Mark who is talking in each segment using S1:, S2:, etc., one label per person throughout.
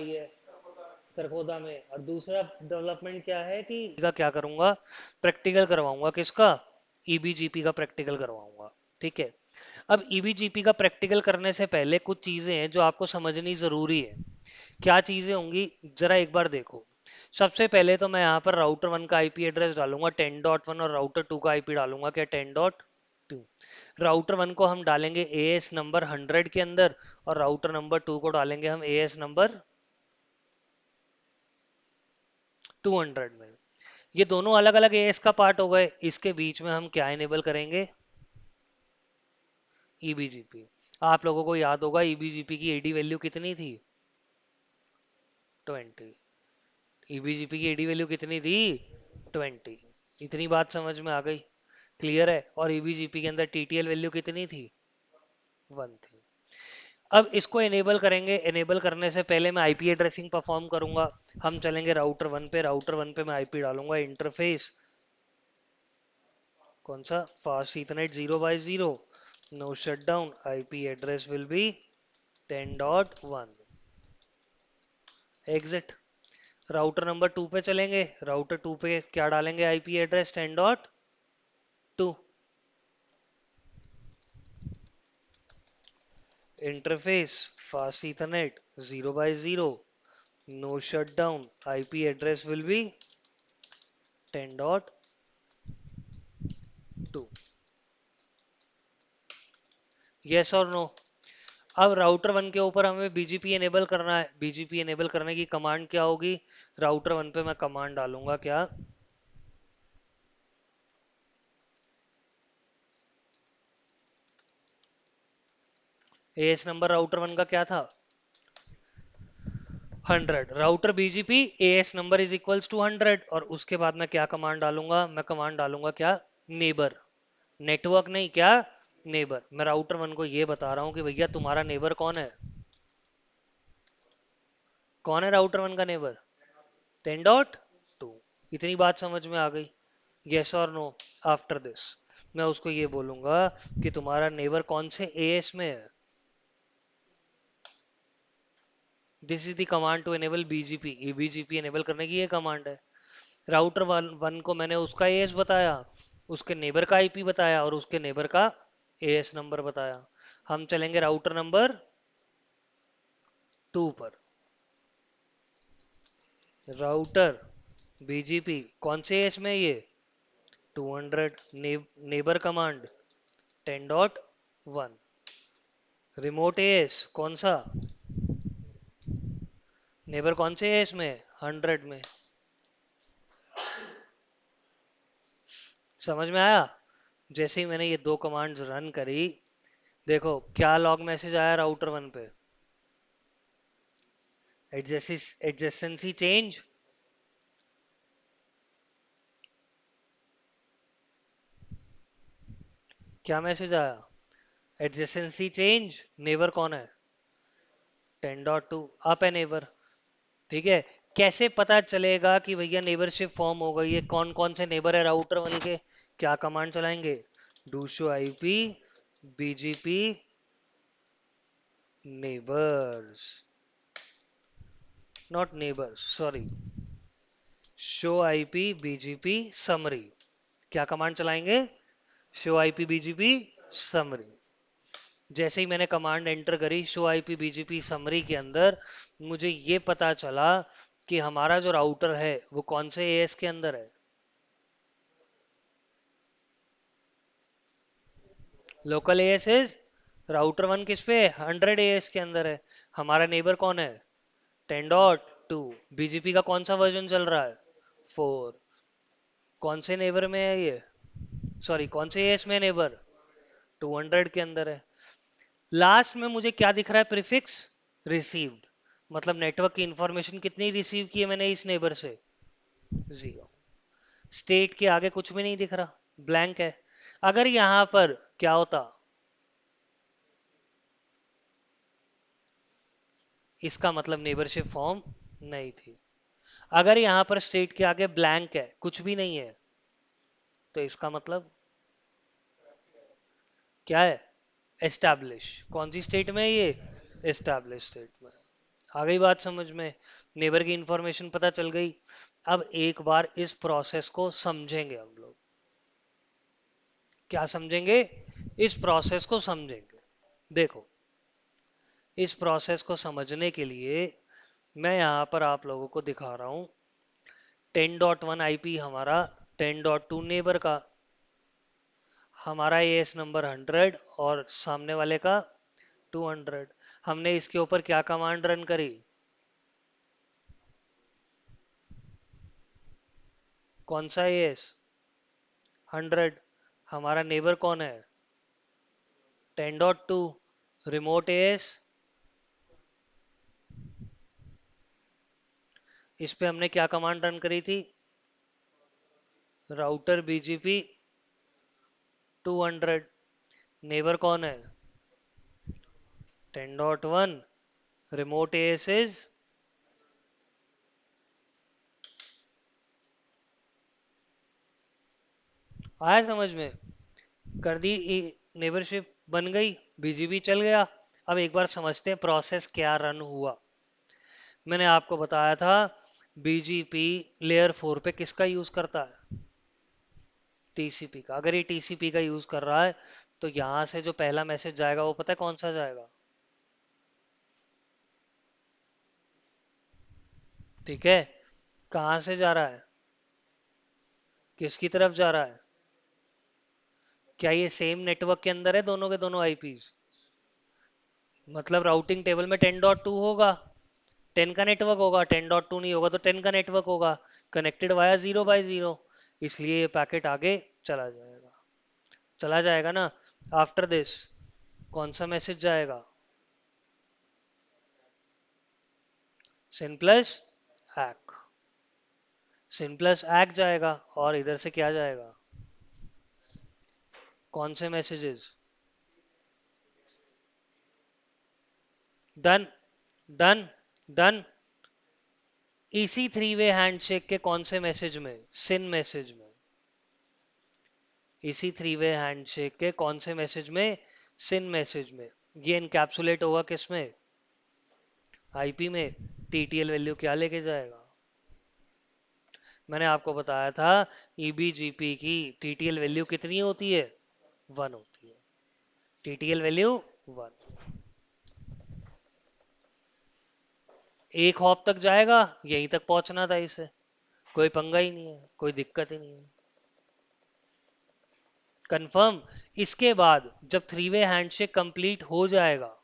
S1: ये करकोदा में। और दूसरा डेवलपमेंट क्या है कि का क्या करूंगा, प्रैक्टिकल करवाऊंगा। किसका? ईबीजीपी का प्रैक्टिकल करवाऊंगा। ठीक है। अब ईबीजीपी का प्रैक्टिकल करने से पहले कुछ चीजें हैं जो आपको समझनी जरूरी है। क्या चीजें होंगी, जरा एक बार देखो। सबसे पहले तो मैं यहाँ पर राउटर वन का आईपी एड्रेस डालूंगा 10.1 और राउटर टू का आईपी डालूंगा क्या 10.2। राउटर वन को हम डालेंगे एएस नंबर 100 के अंदर, और राउटर नंबर टू को डालेंगे हम एएस नंबर 200 में। ये दोनों अलग अलग एएस का पार्ट हो गए। इसके बीच में हम क्या इनेबल करेंगे? ईबीजीपी। आप लोगों को याद होगा ईबीजीपी की एडी वैल्यू कितनी थी? 20। ईबीजीपी की एडी वैल्यू कितनी थी? 20। इतनी बात समझ में आ गई? क्लियर है? और ईबीजीपी के अंदर टीटीएल वैल्यू कितनी थी? 1 थी। अब इसको इनेबल करेंगे। इनेबल करने से पहले मैं आईपी एड्रेसिंग परफॉर्म करूंगा। हम चलेंगे राउटर वन पे। राउटर वन पे मैं आईपी डालूंगा इंटरफेस कौन सा, fast ethernet 0/0, no shutdown, IP address will be 10.1, exit. Router number two पे चलेंगे। राउटर टू पे क्या डालेंगे? IP address 10.2, interface fast ethernet 0/0, no shutdown, IP address will be 10.2। Yes और नो? अब राउटर वन के ऊपर हमें बीजीपी एनेबल करना है। बीजीपी एनेबल करने की कमांड क्या होगी? राउटर वन पे मैं कमांड डालूंगा क्या, एएस नंबर राउटर वन का क्या था? 100। Router BGP AS number is equals to 100। और उसके बाद मैं क्या कमांड डालूंगा? मैं कमांड डालूंगा क्या, नेबर। नेटवर्क नहीं, क्या, नेबर। मैं राउटर वन को ये बता रहा हूँ कि भैया तुम्हारा नेबर कौन है? कौन है राउटर वन का नेबर? 10.2। इतनी बात समझ में आ गई? यस और नो? आफ्टर दिस मैं उसको ये बोलूंगा कि तुम्हारा नेबर कौन से एएस में है। This is the command to enable BGP. ये बीजीपी एनेबल करने की ये कमांड है। राउटर वन वन को मैंने उसका एएस बताया, उसके नेबर का आईपी बताया, और उसके नेबर का एएस नंबर बताया। हम चलेंगे राउटर नंबर टू पर। राउटर बीजीपी कौन से एएस में है ये? 200। Neighbour command 10.1। रिमोट एएस कौन सा? नेबर कौन से एएस में? 100 में। समझ में आया? जैसे ही मैंने ये दो कमांड्स रन करी, देखो क्या लॉग मैसेज आया राउटर वन पे, एडजेसेंसी चेंज। क्या मैसेज आया? Adjacency change. नेबर कौन है? 10.2। अप है नेबर। ठीक है। कैसे पता चलेगा कि भैया नेबरशिप फॉर्म हो गई है? कौन कौन से नेबर है राउटर वन के? क्या कमांड चलाएंगे? Do show IP BGP neighbors, not neighbors, sorry, show IP BGP summary. क्या कमांड चलाएंगे? Show IP BGP summary. जैसे ही मैंने कमांड एंटर करी शो आईपी बीजीपी समरी के अंदर, मुझे ये पता चला कि हमारा जो राउटर है वो कौन से एएस के अंदर है। Local as is, router one किस पे? 100 एएस के अंदर है। हमारा नेबर कौन है? 10.2। बीजीपी का कौन सा वर्जन चल रहा है? 4। कौन से नेबर में है ये, सॉरी कौन से एएस में नेबर? 200 के अंदर है। लास्ट में मुझे क्या दिख रहा है? Prefix received. मतलब नेटवर्क की इंफॉर्मेशन कितनी रिसीव की है मैंने इस नेबर से? 0। स्टेट के आगे कुछ भी नहीं दिख रहा, ब्लैंक है। अगर यहां पर क्या होता, इसका मतलब नेबरशिप फॉर्म नहीं थी। अगर यहां पर स्टेट के आगे ब्लैंक है, कुछ भी नहीं है, तो इसका मतलब क्या है? एस्टैब्लिश। कौन सी स्टेट में है ये? एस्टैब्लिश स्टेट में। आ गई बात समझ में? नेबर की इंफॉर्मेशन पता चल गई। अब एक बार इस प्रोसेस को समझेंगे हम लोग। क्या समझेंगे? इस प्रोसेस को समझेंगे। देखो, इस प्रोसेस को समझने के लिए मैं यहाँ पर आप लोगों को दिखा रहा हूँ। 10.1 आईपी हमारा, 10.2 नेबर का, हमारा एएस नंबर 100 और सामने वाले का 200। हमने इसके ऊपर क्या कमांड रन करी? कौन सा एएस? 100। हमारा नेबर कौन है? 10.2। रिमोट एएस, इस पे हमने क्या कमांड रन करी थी? Router BGP 200। नेबर कौन है? 10.1। रिमोट एएस इज, आया समझ में? कर दी, नेबरशिप बन गई, बीजीपी चल गया। अब एक बार समझते हैं प्रोसेस क्या रन हुआ। मैंने आपको बताया था बीजीपी लेयर 4 पे किसका यूज करता है? टीसीपी का। अगर ये टीसीपी का यूज कर रहा है तो यहां से जो पहला मैसेज जाएगा वो पता है कौन सा जाएगा? ठीक है। कहां से जा रहा है? किसकी तरफ जा रहा है? क्या ये सेम नेटवर्क के अंदर है दोनों के दोनों आईपीज? मतलब राउटिंग टेबल में 10.2 होगा, 10 का नेटवर्क होगा, 10.2 नहीं होगा तो 10 का नेटवर्क होगा, कनेक्टेड वाया 0 बाय 0। इसलिए ये पैकेट आगे चला जाएगा। चला जाएगा ना? आफ्टर दिस कौन सा मैसेज जाएगा? सिन प्लस एक्। सिन प्लस एक् जाएगा और इधर से क्या जाएगा? कौन से मैसेजेस? Done, done, done. इसी थ्री वे हैंडशेक के कौन से मैसेज में? सिन मैसेज में। इसी थ्री वे हैंडशेक के कौन से मैसेज में? सिन मैसेज में। ये इनकैप्सुलेट होगा किसमें? आईपी में। टीटीएल वैल्यू क्या लेके जाएगा? मैंने आपको बताया था ईबीजीपी की टीटीएल वैल्यू कितनी होती है? 1 होती है। TTL value 1। एक हॉप तक जाएगा, यहीं तक पहुंचना था इसे। कोई पंगा ही नहीं है, कोई दिक्कत ही नहीं है। कंफर्म। इसके बाद जब थ्री वे हैंडशेक कंप्लीट हो जाएगा,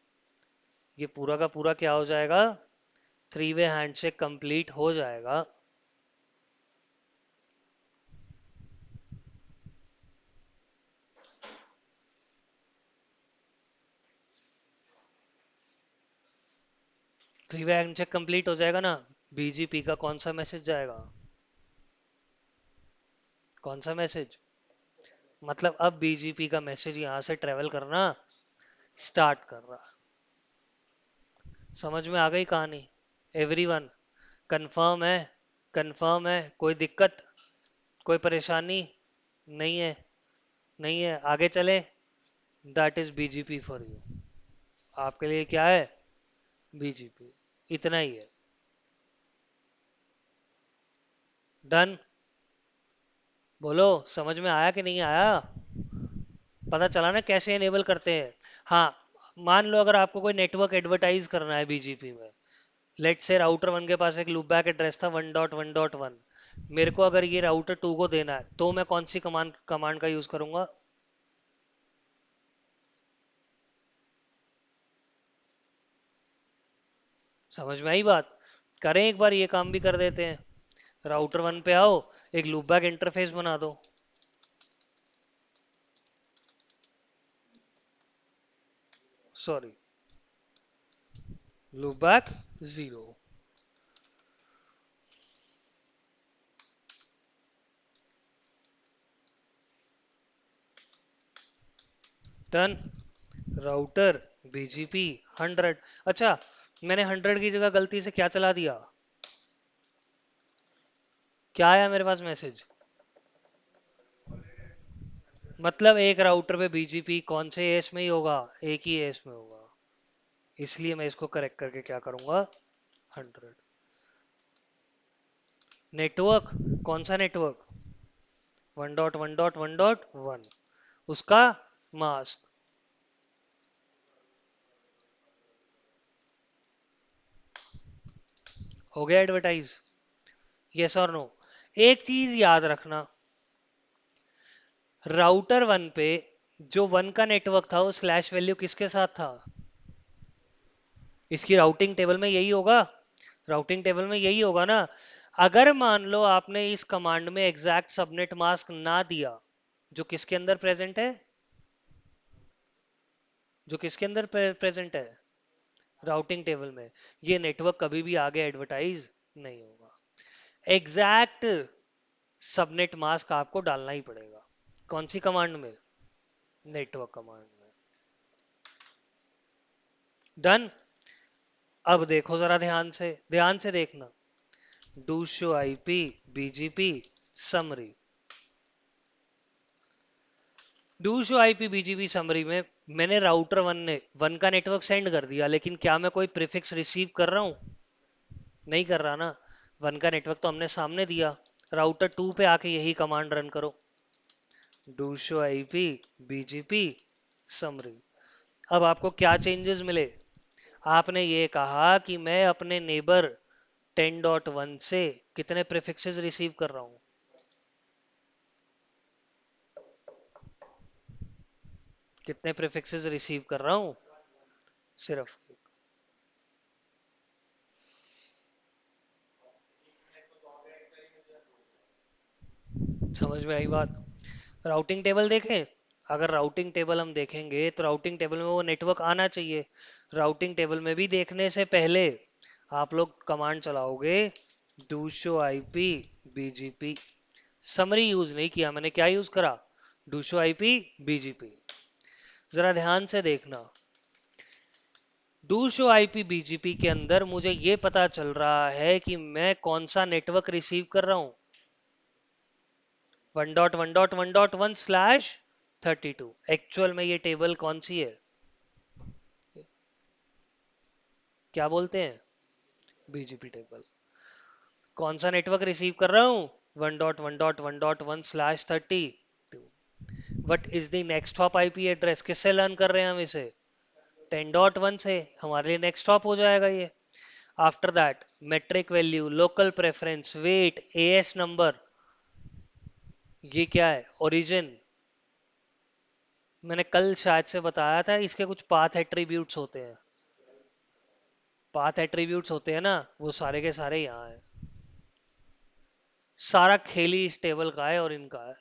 S1: ये पूरा का पूरा क्या हो जाएगा? थ्री वे हैंडशेक कंप्लीट हो जाएगा। थ्री वे हैंडशेक कंप्लीट हो जाएगा ना? बीजीपी का कौन सा मैसेज जाएगा? कौन सा मैसेज? मतलब अब बीजीपी का मैसेज यहां से ट्रेवल करना स्टार्ट कर रहा। समझ में आ गई कहानी? एवरीवन कंफर्म है? कंफर्म है? कोई दिक्कत, कोई परेशानी? नहीं है? नहीं है, आगे चले। That is BGP for you. आपके लिए क्या है? बीजीपी। इतना ही है। डन। बोलो, समझ में आया कि नहीं आया? पता चला ना कैसे एनेबल करते हैं? हाँ, मान लो अगर आपको कोई नेटवर्क एडवर्टाइज करना है बीजीपी में। लेट से राउटर 1 के पास एक लूपबैक एड्रेस था 1.1.1। मेरे को अगर ये राउटर 2 को देना है तो मैं कौन सी कमांड कमांड का यूज करूंगा? समझ में आई बात? करें एक बार ये काम भी कर देते हैं। राउटर 1 पे आओ, एक लूपबैक इंटरफेस बना दो। Sorry, loopback 0। Done. Router BGP 100। अच्छा, मैंने 100 की जगह गलती से क्या चला दिया? क्या आया मेरे पास मैसेज? मतलब एक राउटर पे बीजीपी कौन से एएस में ही होगा? एक ही एएस में होगा। इसलिए मैं इसको करेक्ट करके क्या करूंगा? 100। नेटवर्क, कौन सा नेटवर्क? 1.1.1.1, उसका मास्क। हो गया एडवर्टाइज? यस और नो? एक चीज याद रखना, राउटर वन पे जो वन का नेटवर्क था वो स्लैश वैल्यू किसके साथ था? इसकी राउटिंग टेबल में यही होगा, राउटिंग टेबल में यही होगा ना। अगर मान लो आपने इस कमांड में एग्जैक्ट सबनेट मास्क ना दिया, जो किसके अंदर प्रेजेंट है, जो किसके अंदर प्रेजेंट है, राउटिंग टेबल में, ये नेटवर्क कभी भी आगे एडवर्टाइज नहीं होगा। एग्जैक्ट सबनेट मास्क आपको डालना ही पड़ेगा। कौन सी कमांड में? नेटवर्क कमांड में। डन। अब देखो जरा ध्यान से देखना। Do show IP BGP summary. Do show IP BGP summary में मैंने राउटर वन का नेटवर्क सेंड कर दिया, लेकिन क्या मैं कोई प्रीफिक्स रिसीव कर रहा हूं? नहीं कर रहा ना। वन का नेटवर्क तो हमने सामने दिया। राउटर टू पे आके यही कमांड रन करो, do show IP BGP summary. अब आपको क्या चेंजेस मिले? आपने ये कहा कि मैं अपने नेबर 10.1 से कितने प्रीफिक्सेस रिसीव कर रहा हूं? कितने प्रीफिक्सेस रिसीव कर रहा हूं? सिर्फ। समझ में आई बात? राउटिंग टेबल देखें। अगर राउटिंग टेबल हम देखेंगे तो राउटिंग टेबल में वो नेटवर्क आना चाहिए। राउटिंग टेबल में भी देखने से पहले आप लोग कमांड चलाओगे, do show IP BGP summary. Use नहीं किया मैंने, क्या यूज करा? Do show IP BGP. जरा ध्यान से देखना, डू शो आईपी बीजीपी के अंदर मुझे ये पता चल रहा है कि मैं कौन सा नेटवर्क रिसीव कर रहा हूं। 1.1.1.1/32। एक्चुअल में ये टेबल कौन सी है? क्या बोलते हैं? BGP table. कौन सा नेटवर्क रिसीव कर रहा हूं? 1.1.1.1/32। What is the next hop IP address? किससे लर्न कर रहे हैं हम इसे? 10.1 से। हमारे लिए नेक्स्ट हॉप हो जाएगा ये। After that metric value, local preference, weight, AS number, ये क्या है? ओरिजिन। मैंने कल शायद से बताया था, इसके कुछ पाथ एट्रीब्यूट्स होते हैं। पाथ एट्रीब्यूट्स होते हैं ना, वो सारे के सारे यहाँ है। सारा खेल ही इस टेबल का है और इनका है।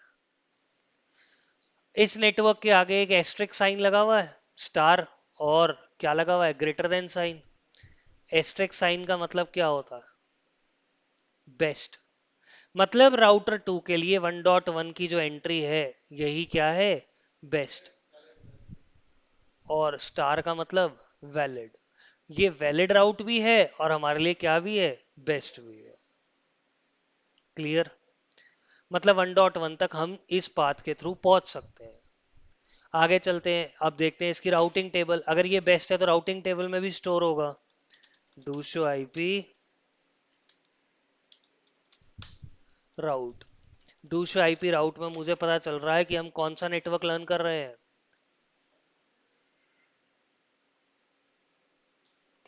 S1: इस नेटवर्क के आगे एक एस्ट्रिक साइन लगा हुआ है, स्टार, और क्या लगा हुआ है? Greater than sign. Asterisk sign का मतलब क्या होता है? बेस्ट। मतलब राउटर टू के लिए 1.1 की जो एंट्री है, यही क्या है? बेस्ट। और स्टार का मतलब वैलिड। ये वैलिड राउट भी है और हमारे लिए क्या भी है? बेस्ट भी है। क्लियर? मतलब 1.1 तक हम इस पाथ के थ्रू पहुंच सकते हैं। आगे चलते हैं, अब देखते हैं इसकी राउटिंग टेबल। अगर ये बेस्ट है तो राउटिंग टेबल में भी स्टोर होगा। Do show IP route. Do show IP route में मुझे पता चल रहा है कि हम कौन सा नेटवर्क लर्न कर रहे हैं।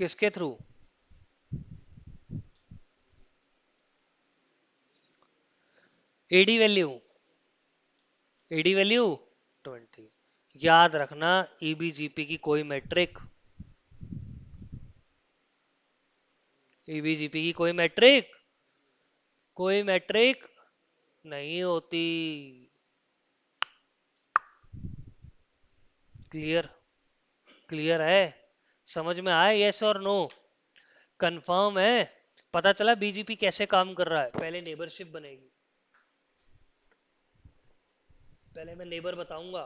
S1: किसके थ्रू? AD value. AD value 20। याद रखना, ईबीजीपी की कोई मैट्रिक, ईबीजीपी की कोई मैट्रिक नहीं होती। क्लियर? क्लियर है? समझ में आया? यस और नो? कंफर्म है? पता चला बीजीपी कैसे काम कर रहा है? पहले नेबरशिप बनेगी, पहले मैं नेबर बताऊंगा,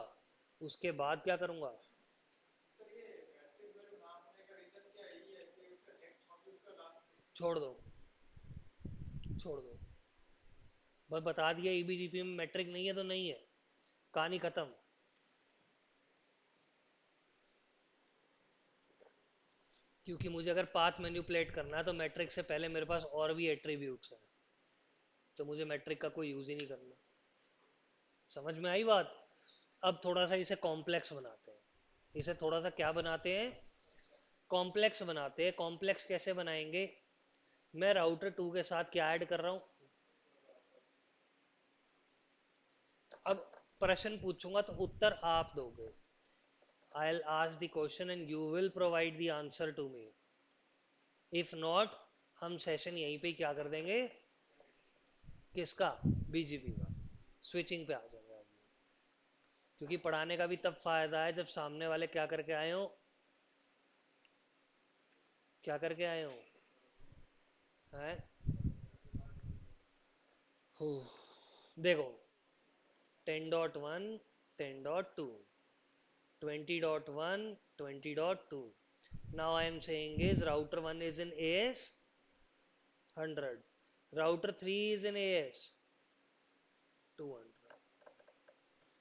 S1: उसके बाद क्या करूंगा? छोड़ दो, छोड़ दो। बस बता दिया ईबीजीपी में मैट्रिक नहीं है तो नहीं है, कहानी खत्म। क्योंकि मुझे अगर पाथ मैन्युपुलेट करना है तो मैट्रिक से पहले मेरे पास और भी एट्रीब्यूट्स हैं, तो मुझे मैट्रिक का कोई यूज ही नहीं करना। समझ में आई बात? अब थोड़ा सा इसे कॉम्प्लेक्स बनाते हैं। इसे थोड़ा सा क्या बनाते हैं? कॉम्प्लेक्स बनाते हैं। कॉम्प्लेक्स कैसे बनाएंगे? मैं राउटर 2 के साथ क्या ऐड कर रहा हूं? अब प्रश्न पूछूंगा तो उत्तर आप दोगे। I'll ask the question and you will provide the answer to me. If not, हम सेशन यहीं पे क्या कर देंगे? किसका? बीजीपी का। स्विचिंग पे आ जाएंगे हम। क्योंकि पढ़ाने का भी तब फायदा है जब सामने वाले क्या करके आए हो? क्या करके आए हो? हैं? हो। देखो, 10.1, 10.2, 20.1, 20.2. Now I am saying is router 1 is in AS 100, router 3 is in AS 200।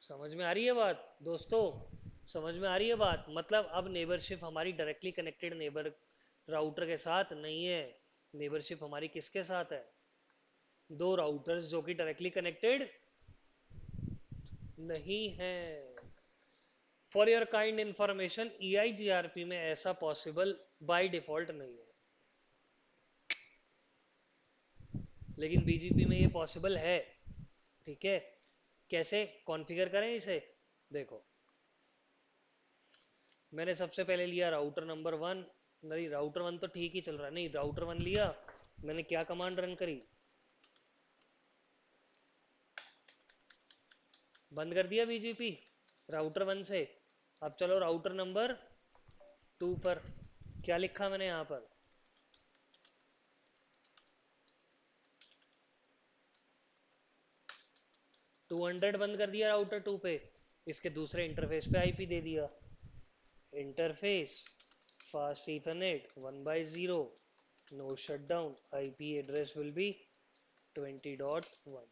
S1: समझ में आ रही है बात दोस्तों? समझ में आ रही है बात? मतलब अब नेबरशिप हमारी डायरेक्टली कनेक्टेड नेबर राउटर के साथ नहीं है। नेबरशिप हमारी किसके साथ है? दो राउटर्स जो कि डायरेक्टली कनेक्टेड नहीं है। For your kind information, EIGRP में ऐसा पॉसिबल बाय डिफॉल्ट नहीं है, लेकिन BGP में ये पॉसिबल है। ठीक है? कैसे कॉन्फ़िगर करें इसे? देखो, मैंने सबसे पहले लिया राउटर नंबर 1। नहीं, राउटर 1 तो ठीक ही चल रहा है। नहीं, राउटर 1 लिया, मैंने क्या कमांड रन करी? बंद कर दिया BGP राउटर 1 से। अब चलो राउटर नंबर 2 पर। क्या लिखा मैंने यहां पर? 200 बंद कर दिया राउटर 2 पे। इसके दूसरे इंटरफेस पे IP दे दिया। Interface fast ethernet 1/0, no shutdown, IP address will be 20.1।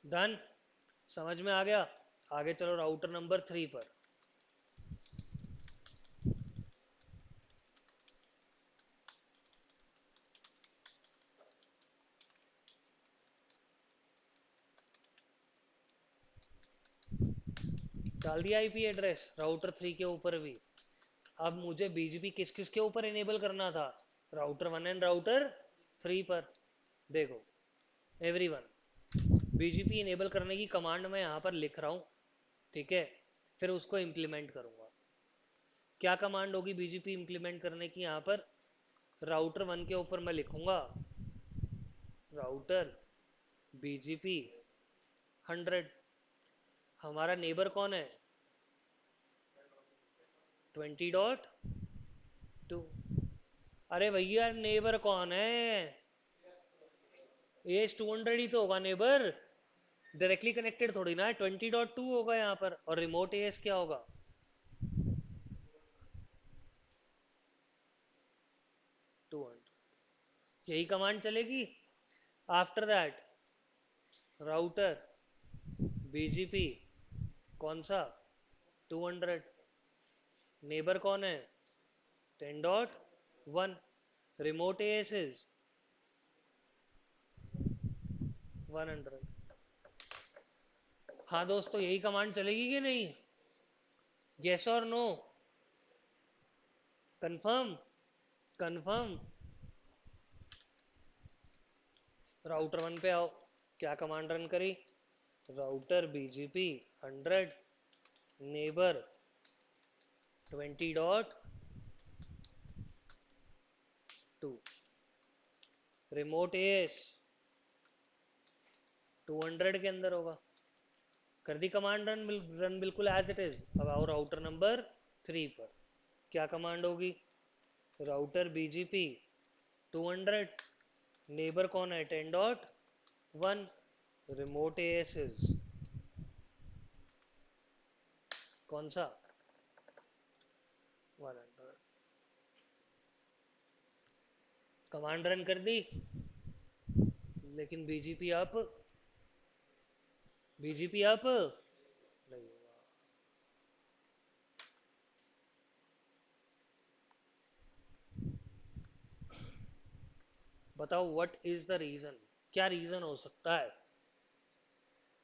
S1: Done? समझ में आ गया? आगे चलो राउटर नंबर 3 पर। डाल दिया IP एड्रेस राउटर 3 के ऊपर भी। अब मुझे BGP किस किस के ऊपर इनेबल करना था? राउटर 1 एंड राउटर 3 पर। देखो एवरीवन, BGP इनेबल करने की कमांड मैं यहाँ पर लिख रहा हूँ। ठीक है? फिर उसको इम्प्लीमेंट करूंगा। क्या कमांड होगी BGP इम्प्लीमेंट करने की? यहाँ पर राउटर 1 के ऊपर मैं लिखूंगा राउटर BGP 100। हमारा नेबर कौन है? 20.2। अरे भैया, नेबर कौन है? एस 200 ही तो होगा नेबर। डायरेक्टली कनेक्टेड थोड़ी ना है। 20.2 होगा यहाँ पर। और रिमोट एएस क्या होगा? 200। यही कमांड चलेगी। आफ्टर दैट राउटर BGP कौन सा? 200। नेबर कौन है? 10.1। Remote as is 100। हाँ दोस्तों, यही कमांड चलेगी कि नहीं? यस और नो? कंफर्म? कंफर्म? राउटर 1 पे आओ। क्या कमांड रन करी? Router BGP 100, neighbour 20.2, remote as 200 के अंदर होगा। कर दी कमांड रन। रन बिल्कुल एज इट इज। अब आओ राउटर नंबर 3 पर। क्या कमांड होगी? राउटर BGP 200, नेबर कौन है? 10.1, रिमोट एएस इज कौन सा? 100। कमांड रन कर दी, लेकिन BGP आप बीजीपी अप नहीं हुआ। बताओ व्हाट इज द रीजन, क्या रीजन हो सकता है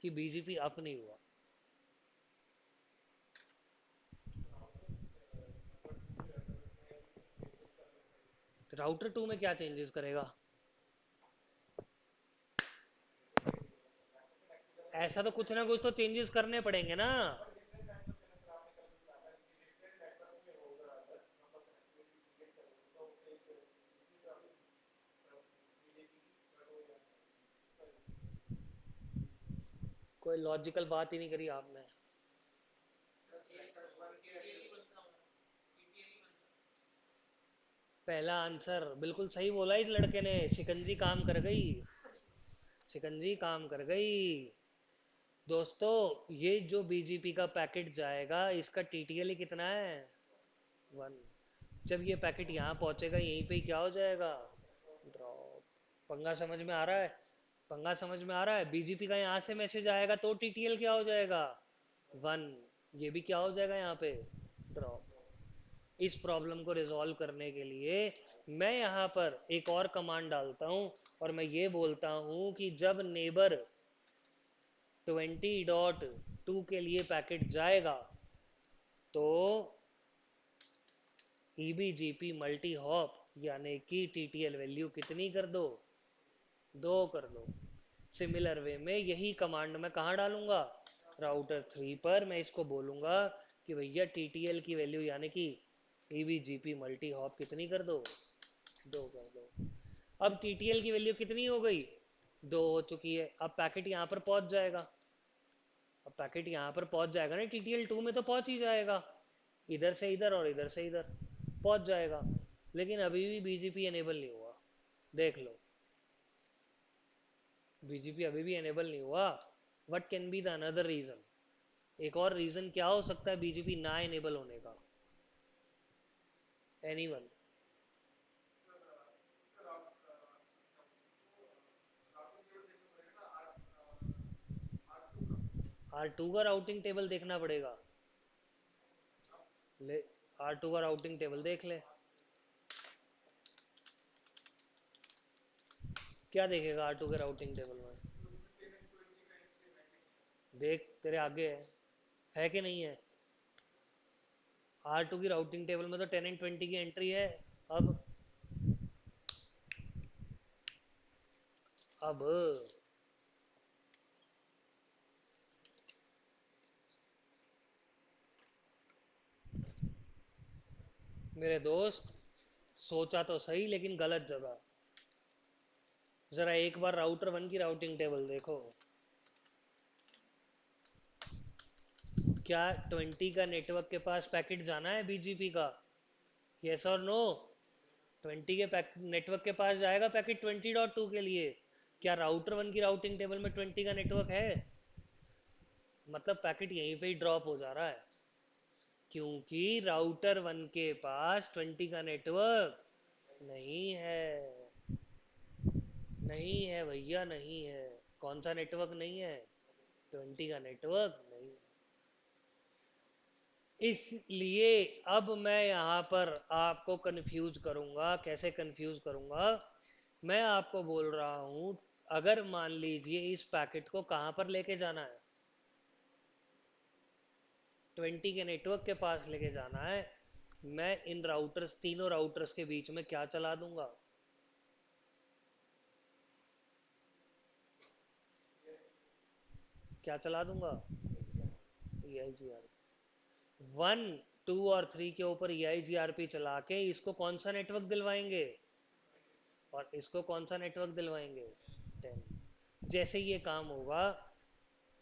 S1: कि बीजीपी अप नहीं हुआ। राउटर 2 में क्या चेंजेस करेगा? ऐसा तो कुछ ना कुछ तो चेंजेस करने पड़ेंगे ना। कोई लॉजिकल बात ही नहीं करी आपने। पहला आंसर बिल्कुल सही बोला इस लड़के ने, शिकंजी काम कर गई। शिकंजी काम कर गई। दोस्तों ये जो बीजीपी का पैकेट जाएगा इसका टीटीएल ही कितना है? 1। जब ये पैकेट यहाँ पहुंचेगा यहीं पे ही क्या हो जाएगा? ड्रॉप। पंगा समझ में आ रहा है? पंगा समझ में आ रहा है? बीजीपी का यहाँ से मैसेज आएगा तो टीटीएल क्या हो जाएगा? 1। ये भी क्या हो जाएगा यहाँ पे? ड्रॉप। इस प्रॉब्लम को रिजॉल्व करने के लिए मैं यहाँ पर एक और कमांड डालता हूँ और मैं ये बोलता हूँ कि जब नेबर 20.2 के लिए पैकेट जाएगा तो ईबीजीपी मल्टी हॉप यानी कि टीटीएल वैल्यू कितनी कर दो? 2 कर दो। सिमिलर वे में यही कमांड मैं कहाँ डालूंगा? राउटर 3 पर मैं इसको बोलूंगा कि भैया टीटीएल की वैल्यू यानी कि ईबीजीपी मल्टी हॉप कितनी कर दो? 2 कर दो। अब टीटीएल की वैल्यू कितनी हो गई? 2 हो चुकी है। अब पैकेट यहाँ पर पहुंच जाएगा। अब पैकेट यहाँ पर पहुंच जाएगा ना, टीटीएल 2 में तो पहुंच ही जाएगा। इधर से इधर और इधर से इधर पहुंच जाएगा। लेकिन अभी भी बीजीपी एनेबल नहीं हुआ। देख लो, बीजीपी अभी भी एनेबल नहीं हुआ। What can be the another reason? एक और रीजन क्या हो सकता है बीजीपी ना एनेबल होने का? एनीवन? R2 का राउटिंग टेबल देखना पड़ेगा। ले, R2 का राउटिंग टेबल देख ले। क्या देखेगा R2 के राउटिंग टेबल में? देख तेरे आगे है कि नहीं है? R2 की राउटिंग टेबल में तो 10 एंड 20 की एंट्री है। अब अब मेरे दोस्त, सोचा तो सही लेकिन गलत जगह। जरा एक बार राउटर 1 की राउटिंग टेबल देखो। क्या 20 का नेटवर्क के पास पैकेट जाना है बीजीपी का? यस और नो? 20 के नेटवर्क के पास जाएगा पैकेट 20.2 के लिए। क्या राउटर 1 की राउटिंग टेबल में 20 का नेटवर्क है? मतलब पैकेट यहीं पे ही ड्रॉप हो जा रहा है, क्योंकि राउटर 1 के पास 20 का नेटवर्क नहीं है। नहीं है भैया, नहीं है। कौन सा नेटवर्क नहीं है? 20 का नेटवर्क नहीं। इसलिए अब मैं यहाँ पर आपको कंफ्यूज करूंगा। कैसे कंफ्यूज करूंगा? मैं आपको बोल रहा हूं, अगर मान लीजिए इस पैकेट को कहां पर लेके जाना है? 20 के नेटवर्क के पास लेके जाना है। मैं इन राउटर्स, तीनों राउटर्स के बीच में क्या चला दूंगा? क्या चला दूंगा? ई आई जी आर। 1, 2 और 3 के ऊपर ई आई जी आर पी चला के इसको कौन सा नेटवर्क दिलवाएंगे? और इसको कौन सा नेटवर्क दिलवाएंगे? 10। जैसे ये काम होगा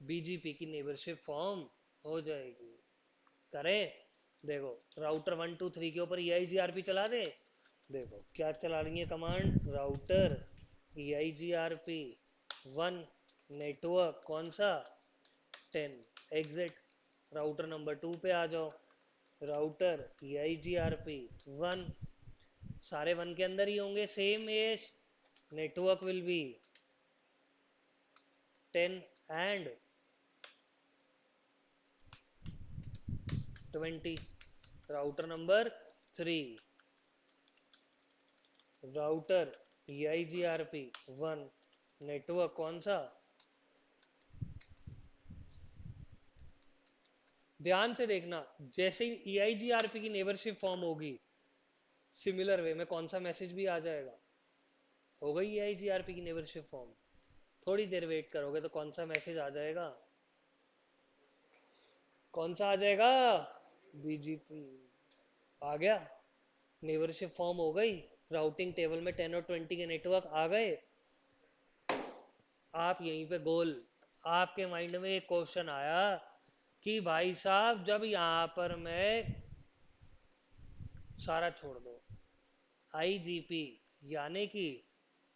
S1: बीजीपी की नेबरशिप फॉर्म हो जाएगी। करें? देखो, राउटर 1 2 3 के ऊपर ई आई जी आर पी चला दे। देखो क्या चला रही है कमांड, राउटर ई आई जी आर पी 1, नेटवर्क कौन सा? 10। एग्जिट। राउटर नंबर 2 पे आ जाओ। राउटर ई आई जी आर पी 1। सारे 1 के अंदर ही होंगे, same S. Network will be 10 and 20। Router number 3, router EIGRP 1, network कौन सा? ध्यान से देखना, जैसे ही EIGRP की नेबरशिप फॉर्म होगी, सिमिलर वे में कौन सा मैसेज भी आ जाएगा। हो गई EIGRP की नेबरशिप फॉर्म, थोड़ी देर वेट करोगे तो कौन सा मैसेज आ जाएगा? कौन सा आ जाएगा? BGP आ गया, नेबरशिप फॉर्म हो गई, राउटिंग टेबल में 10 और 20 के नेटवर्क आ गए। आप यहीं पे गोल, आपके माइंड में एक क्वेश्चन आया कि भाई साहब जब यहां पर मैं सारा छोड़ दो, IGP यानी कि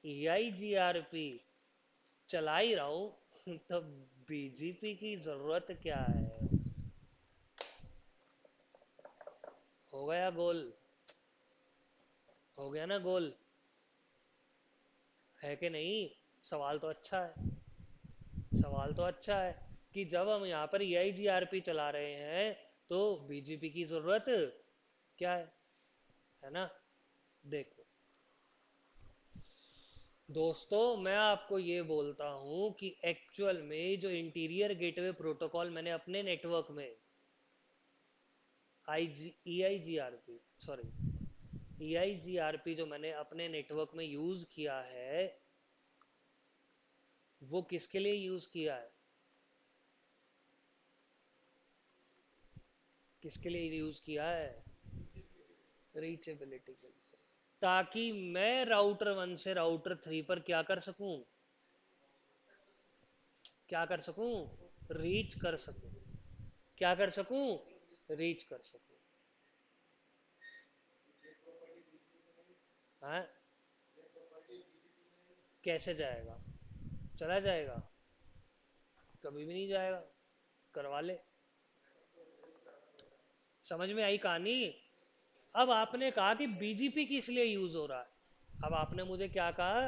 S1: EIGRP चला ही रहा हूं तो BGP की जरूरत क्या है? हो गया गोल, हो गया ना गोल, है कि नहीं? सवाल तो अच्छा है, सवाल तो अच्छा है कि जब हम यहाँ पर EIGRP चला रहे हैं तो BGP की जरूरत क्या है ना? देखो दोस्तों, मैं आपको ये बोलता हूं कि एक्चुअल में जो इंटीरियर गेटवे प्रोटोकॉल मैंने अपने नेटवर्क में EIGRP सॉरी EIGRP जो मैंने अपने नेटवर्क में यूज किया है, वो किसके लिए यूज किया है? किसके लिए यूज किया है? रीचेबिलिटी के लिए, ताकि मैं राउटर 1 से राउटर 3 पर क्या कर सकूं? क्या कर सकूं? रीच कर सकूं। क्या कर सकूं? रीच कर सकूं। हाँ, कैसे जाएगा? चला जाएगा? कभी भी नहीं जाएगा, करवा ले। समझ में आई कहानी? अब आपने कहा कि BGP किस लिए यूज हो रहा है, अब आपने मुझे क्या कहा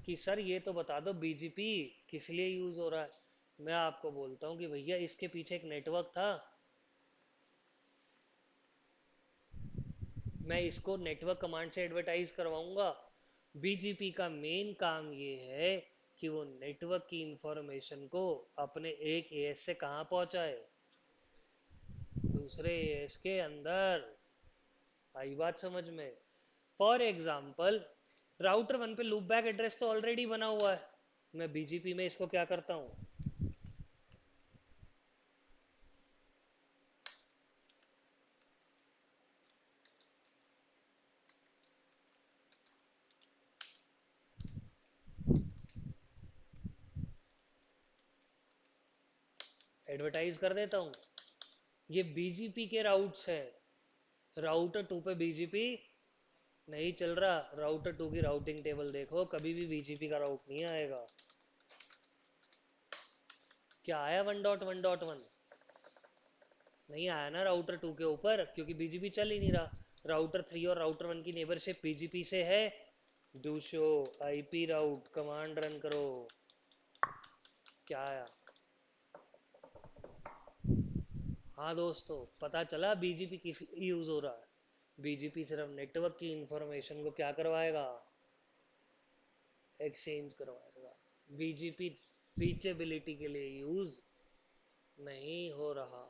S1: कि सर ये तो बता दो BGP किस लिए यूज हो रहा है। मैं आपको बोलता हूँ कि भैया इसके पीछे एक नेटवर्क था, मैं इसको नेटवर्क कमांड से एडवर्टाइज करवाऊंगा। BGP का मेन काम ये है कि वो नेटवर्क की इंफॉर्मेशन को अपने एक AS से कहाँ पहुंचाए? दूसरे AS के अंदर। आई बात समझ में? फॉर एग्जाम्पल, राउटर 1 पे लूप बैक एड्रेस तो ऑलरेडी बना हुआ है, मैं BGP में इसको क्या करता हूँ? एडवर्टाइज कर देता हूँ। ये BGP के राउट्स है, राउटर 2 पे BGP नहीं चल रहा, राउटर 2 की राउटिंग टेबल देखो, कभी भी BGP का राउट नहीं आएगा। क्या आया 1.1.1? नहीं आया ना राउटर 2 के ऊपर, क्योंकि BGP चल ही नहीं रहा। राउटर 3 और राउटर 1 की नेबरशिप BGP से है। Do show IP route command run करो, क्या आया? हाँ दोस्तों, पता चला BGP किस यूज हो रहा है। BGP सिर्फ नेटवर्क की इंफॉर्मेशन को क्या करवाएगा? एक्सचेंज करवाएगा। BGP रीचेबिलिटी के लिए यूज नहीं हो रहा।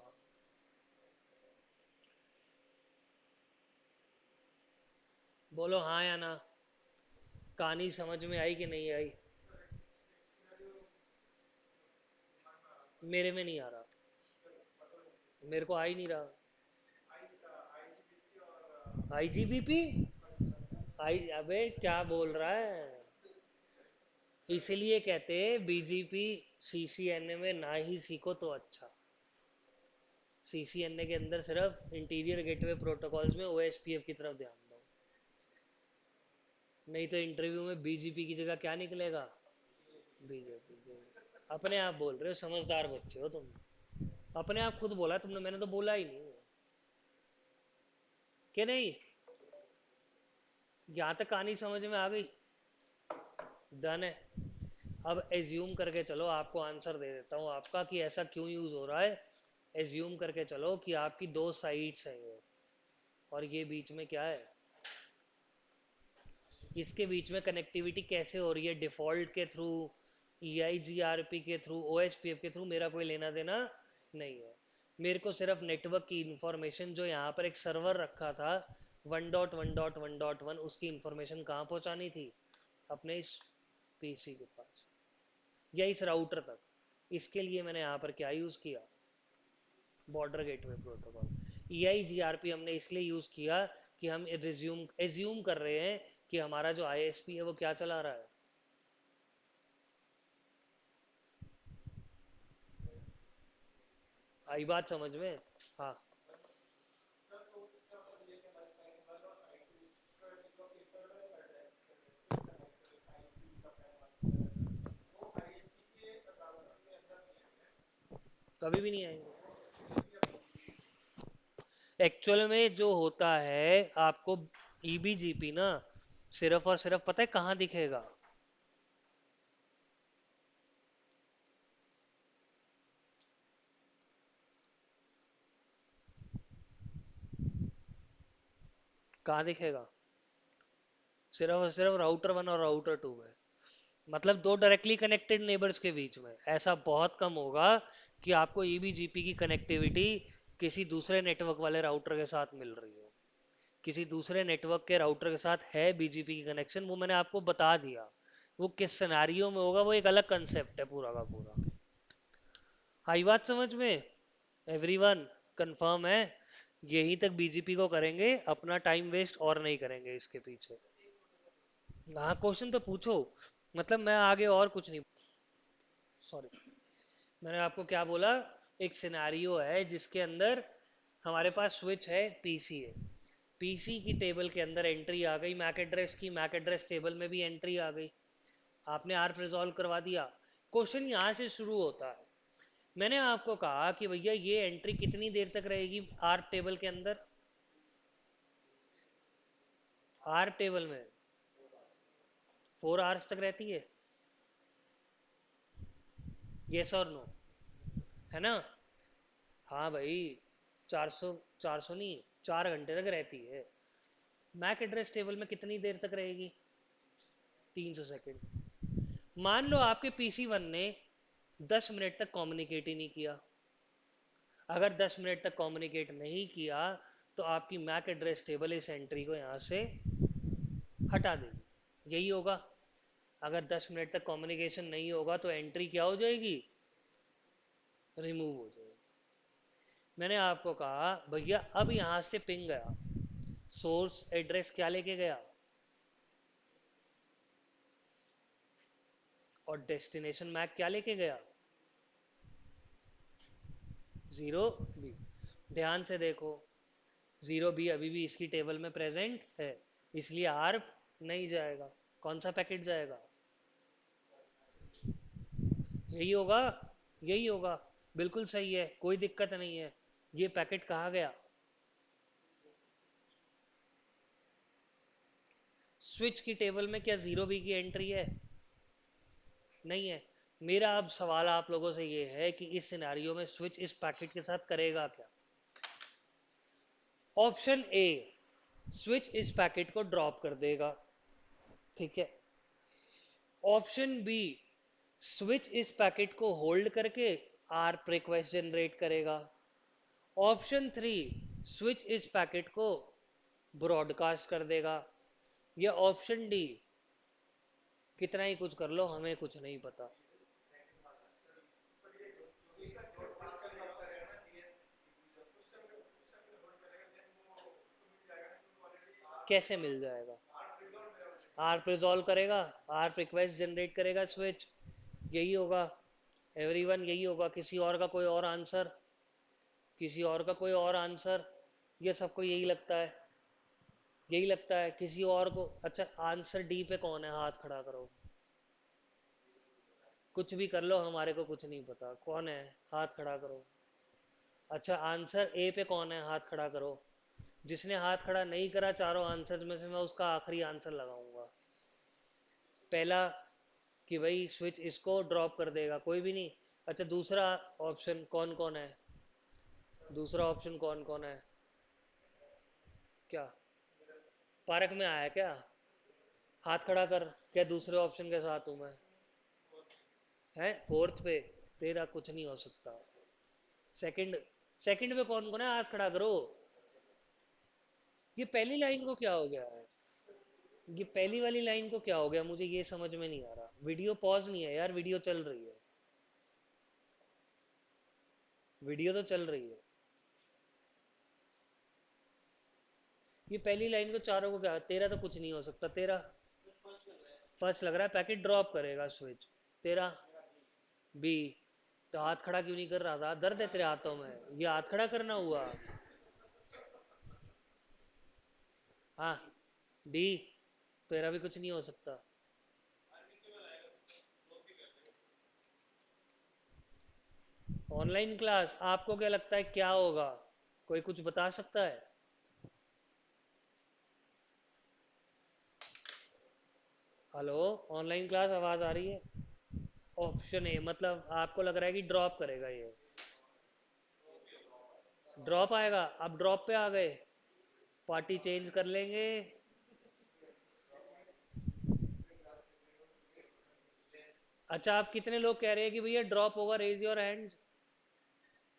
S1: बोलो हाँ या ना, कहानी समझ में आई कि नहीं आई? मेरे में नहीं आ रहा, मेरे को आ ही नहीं रहा। IGBP? अबे क्या बोल रहा है? इसलिए कहते हैं BGP CCNA में ना ही सीखो तो अच्छा। CCNA के अंदर सिर्फ इंटीरियर गेटवे प्रोटोकॉल्स में OSPF की तरफ ध्यान दो, नहीं तो इंटरव्यू में BGP की जगह क्या निकलेगा? BGP। अपने आप बोल रहे हो, समझदार बच्चे हो तुम। अपने आप खुद बोला तुमने, मैंने तो बोला ही नहीं कि नहीं। यहाँ तक कहानी समझ में आ गई? डन है। अब एज्यूम करके चलो, आपको आंसर दे देता हूँ आपका कि ऐसा क्यों यूज हो रहा है। एज्यूम करके चलो कि आपकी दो साइड्स हैं ये, और ये बीच में क्या है, इसके बीच में कनेक्टिविटी कैसे हो रही है, डिफॉल्ट के थ्रू, EIGRP के थ्रू, OSPF के थ्रू, मेरा कोई लेना देना नहीं है। मेरे को सिर्फ नेटवर्क की इंफॉर्मेशन, जो यहाँ पर एक सर्वर रखा था 1.1.1.1, उसकी इंफॉर्मेशन कहाँ पहुँचानी थी, अपने इस PC के पास या इस राउटर तक। इसके लिए मैंने यहाँ पर क्या यूज़ किया, बॉर्डर गेटवे प्रोटोकॉल। EIGRP हमने इसलिए यूज़ किया कि हम एज्यूम कर रहे हैं कि हमारा जो ISP है वो क्या चला रहा है। आई बात समझ में? हाँ। कभी भी नहीं आएंगे। एक्चुअल में जो होता है आपको, EBGP ना सिर्फ और सिर्फ पता है कहाँ दिखेगा, कहाँ दिखेगा, सिर्फ और सिर्फ राउटर 1 और राउटर 2 में। मतलब दो डायरेक्टली कनेक्टेड नेबर्स के बीच में ऐसा बहुत कम होगा कि आपको EBGP की कनेक्टिविटी किसी दूसरे नेटवर्क वाले राउटर के साथ मिल रही हो। किसी दूसरे नेटवर्क के राउटर के साथ है BGP की कनेक्शन, वो मैंने आपको बता दिया। वो किस सिनेरियो में होगा वो एक अलग कंसेप्ट है पूरा का पूरा। आई बात समझ में? एवरीवन कंफर्म है? यहीं तक BGP को करेंगे, अपना टाइम वेस्ट और नहीं करेंगे इसके पीछे। हाँ, क्वेश्चन तो पूछो। मतलब मैं आगे और कुछ नहीं। सॉरी, मैंने आपको क्या बोला, एक सिनेरियो है जिसके अंदर हमारे पास स्विच है, PC है, PC की टेबल के अंदर एंट्री आ गई मैक एड्रेस की, मैक एड्रेस टेबल में भी एंट्री आ गई, आपने आर्प रिजॉल्व करवा दिया। क्वेश्चन यहाँ से शुरू होता है। मैंने आपको कहा कि भैया ये एंट्री कितनी देर तक रहेगी आर्प टेबल के अंदर, आर्प टेबल में 4 आवर्स तक रहती है, यस और नो, है ना? हाँ भाई, 400, 400 नहीं, 4 घंटे तक रहती है। मैक एड्रेस टेबल में कितनी देर तक रहेगी, 300 सेकेंड। मान लो आपके PC 1 ने 10 मिनट तक कम्युनिकेट ही नहीं किया। अगर 10 मिनट तक कम्युनिकेट नहीं किया तो आपकी मैक एड्रेस टेबल इस एंट्री को यहाँ से हटा देगी, यही होगा। अगर 10 मिनट तक कम्युनिकेशन नहीं होगा तो एंट्री क्या हो जाएगी, रिमूव हो जाएगी। मैंने आपको कहा भैया अब यहाँ से पिंग गया, सोर्स एड्रेस क्या लेके गया, और डेस्टिनेशन मैक क्या लेके गया, 0 B। ध्यान से देखो, 0 B अभी भी इसकी टेबल में प्रेजेंट है, इसलिए आर्प नहीं जाएगा। कौन सा पैकेट जाएगा, यही होगा, यही होगा। बिल्कुल सही है, कोई दिक्कत नहीं है। ये पैकेट कहाँ गया, स्विच की टेबल में क्या 0 B की एंट्री है, नहीं है। मेरा अब सवाल आप लोगों से ये है कि इस सिनेरियो में स्विच इस पैकेट के साथ करेगा क्या। ऑप्शन ए, स्विच इस पैकेट को ड्रॉप कर देगा, ठीक है। ऑप्शन बी, स्विच इस पैकेट को होल्ड करके आर्प रिक्वेस्ट जनरेट करेगा। ऑप्शन थ्री, स्विच इस पैकेट को ब्रॉडकास्ट कर देगा। या ऑप्शन डी, कितना ही कुछ कर लो हमें कुछ नहीं पता। कैसे मिल जाएगा, आर्प रिजॉल्व करेगा, आर्प रिक्वेस्ट जनरेट करेगा स्विच, यही होगा। एवरीवन यही होगा, किसी और का कोई और आंसर, किसी और का कोई और आंसर, ये सबको यही लगता है, यही लगता है किसी और को। अच्छा, आंसर डी पे कौन है, हाथ खड़ा करो। कुछ भी कर लो, हमारे को कुछ नहीं पता कौन है, हाथ खड़ा करो। अच्छा, आंसर ए पे कौन है, हाथ खड़ा करो। जिसने हाथ खड़ा नहीं करा चारों आंसर्स में से, मैं उसका आखिरी आंसर लगाऊंगा। पहला कि भाई स्विच इसको ड्रॉप कर देगा, कोई भी नहीं। अच्छा, दूसरा ऑप्शन कौन कौन है, दूसरा ऑप्शन कौन कौन है? क्या पार्क में आया क्या? हाथ खड़ा कर। क्या दूसरे ऑप्शन के साथ हूं मैं? है फोर्थ पे? तेरा कुछ नहीं हो सकता। सेकंड, सेकंड पे कौन कौन है? हाथ खड़ा करो। ये पहली लाइन को क्या हो गया है? ये पहली वाली लाइन को क्या हो गया, मुझे ये समझ में नहीं आ रहा। वीडियो पॉज नहीं है यार, वीडियो चल रही है। वीडियो तो चल रही है। ये पहली लाइन को चारों को क्या, तेरा तो कुछ नहीं हो सकता तेरा। फर्स्ट लग रहा है पैकेट ड्रॉप करेगा स्विच। तेरा बी। तो हाथ खड़ा क्यों नहीं कर रहा था? दर्द है तेरे हाथों में, ये हाथ खड़ा करना हुआ। हाँ डी। तेरा भी कुछ नहीं हो सकता। ऑनलाइन क्लास आपको क्या लगता है क्या होगा? कोई कुछ बता सकता है? हेलो, ऑनलाइन क्लास आवाज आ रही है? ऑप्शन ए मतलब आपको लग रहा है कि ड्रॉप करेगा ये? ड्रॉप आएगा? अब ड्रॉप पे आ गए। पार्टी चेंज कर लेंगे। अच्छा, आप कितने लोग कह रहे हैं कि भैया ड्रॉप होगा? Raise your hand.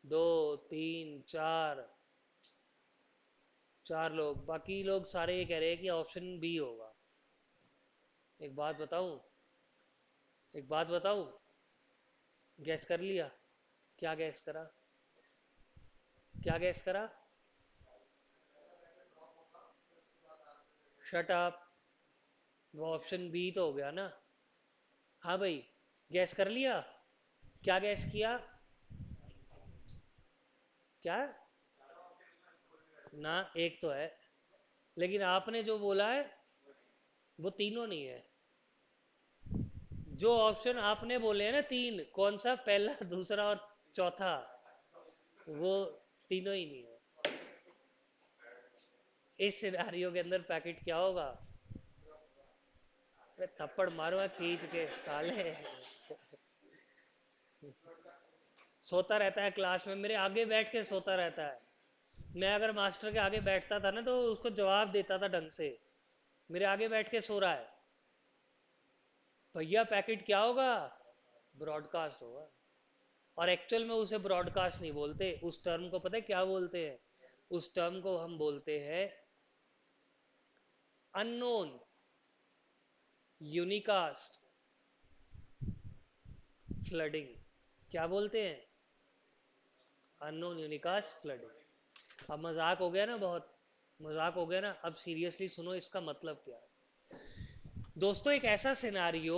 S1: दो, तीन, चार। चार लोग, बाकी लोग सारे ये कह रहे हैं कि ऑप्शन बी होगा। एक बात बताऊं? एक बात बताऊं? गैस कर लिया? क्या गैस करा? क्या गैस करा? Shut up. वो ऑप्शन बी तो हो गया ना। हाँ भाई, गैस कर लिया? क्या गैस किया? क्या? ना, एक तो है। लेकिन आपने जो बोला है वो तीनों नहीं है। जो ऑप्शन आपने बोले हैं ना तीन, कौन सा? पहला, दूसरा और चौथा, वो तीनों ही नहीं है। इस सिनारियो के अंदर पैकेट क्या होगा? अरे थप्पड़ मारूंगा खींच के साले। सोता रहता है क्लास में, मेरे आगे बैठ के सोता रहता है। मैं अगर मास्टर के आगे बैठता था ना तो उसको जवाब देता था ढंग से। मेरे आगे बैठ के सो रहा है। भैया पैकेट क्या होगा? ब्रॉडकास्ट होगा। और एक्चुअल में उसे ब्रॉडकास्ट नहीं बोलते, उस टर्म को पता है क्या बोलते हैं? उस टर्म को हम बोलते हैं अननोन यूनिकास्ट फ्लडिंग। क्या बोलते हैं? Unknown unicast flooding. अब मजाक हो गया ना बहुत? मजाक हो गया ना? अब सीरियसली सुनो इसका मतलब क्या है। दोस्तों, एक ऐसा सिनारियो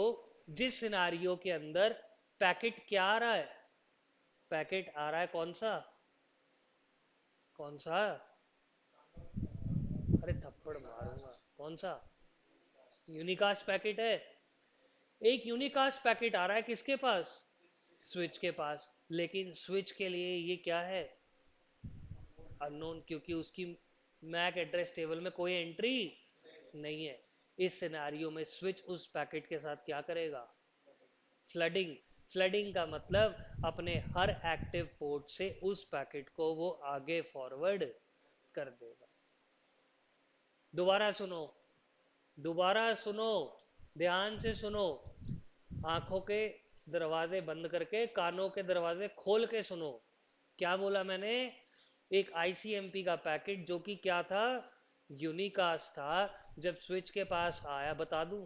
S1: जिस सिनारियो के अंदर पैकेट क्या आ रहा है? पैकेट आ रहा है कौन सा? कौन सा? अरे थप्पड़ मारूंगा। कौन सा? यूनिकास्ट पैकेट है। एक यूनिकास्ट पैकेट आ रहा है किसके पास? स्विच के पास। लेकिन स्विच के लिए ये क्या है? अननोन, क्योंकि उसकी मैक एड्रेस टेबल में कोई एंट्री नहीं है। इस सिनेरियो में स्विच उस पैकेट के साथ क्या करेगा? फ्लडिंग। फ्लडिंग का मतलब अपने हर एक्टिव पोर्ट से उस पैकेट को वो आगे फॉरवर्ड कर देगा। दोबारा सुनो, दोबारा सुनो, ध्यान से सुनो। आंखों के दरवाजे बंद करके कानों के दरवाजे खोल के सुनो। क्या बोला मैंने? एक आईसीएमपी का पैकेट जो कि क्या था? यूनिकास्ट था। जब स्विच के पास आया, बता दूं?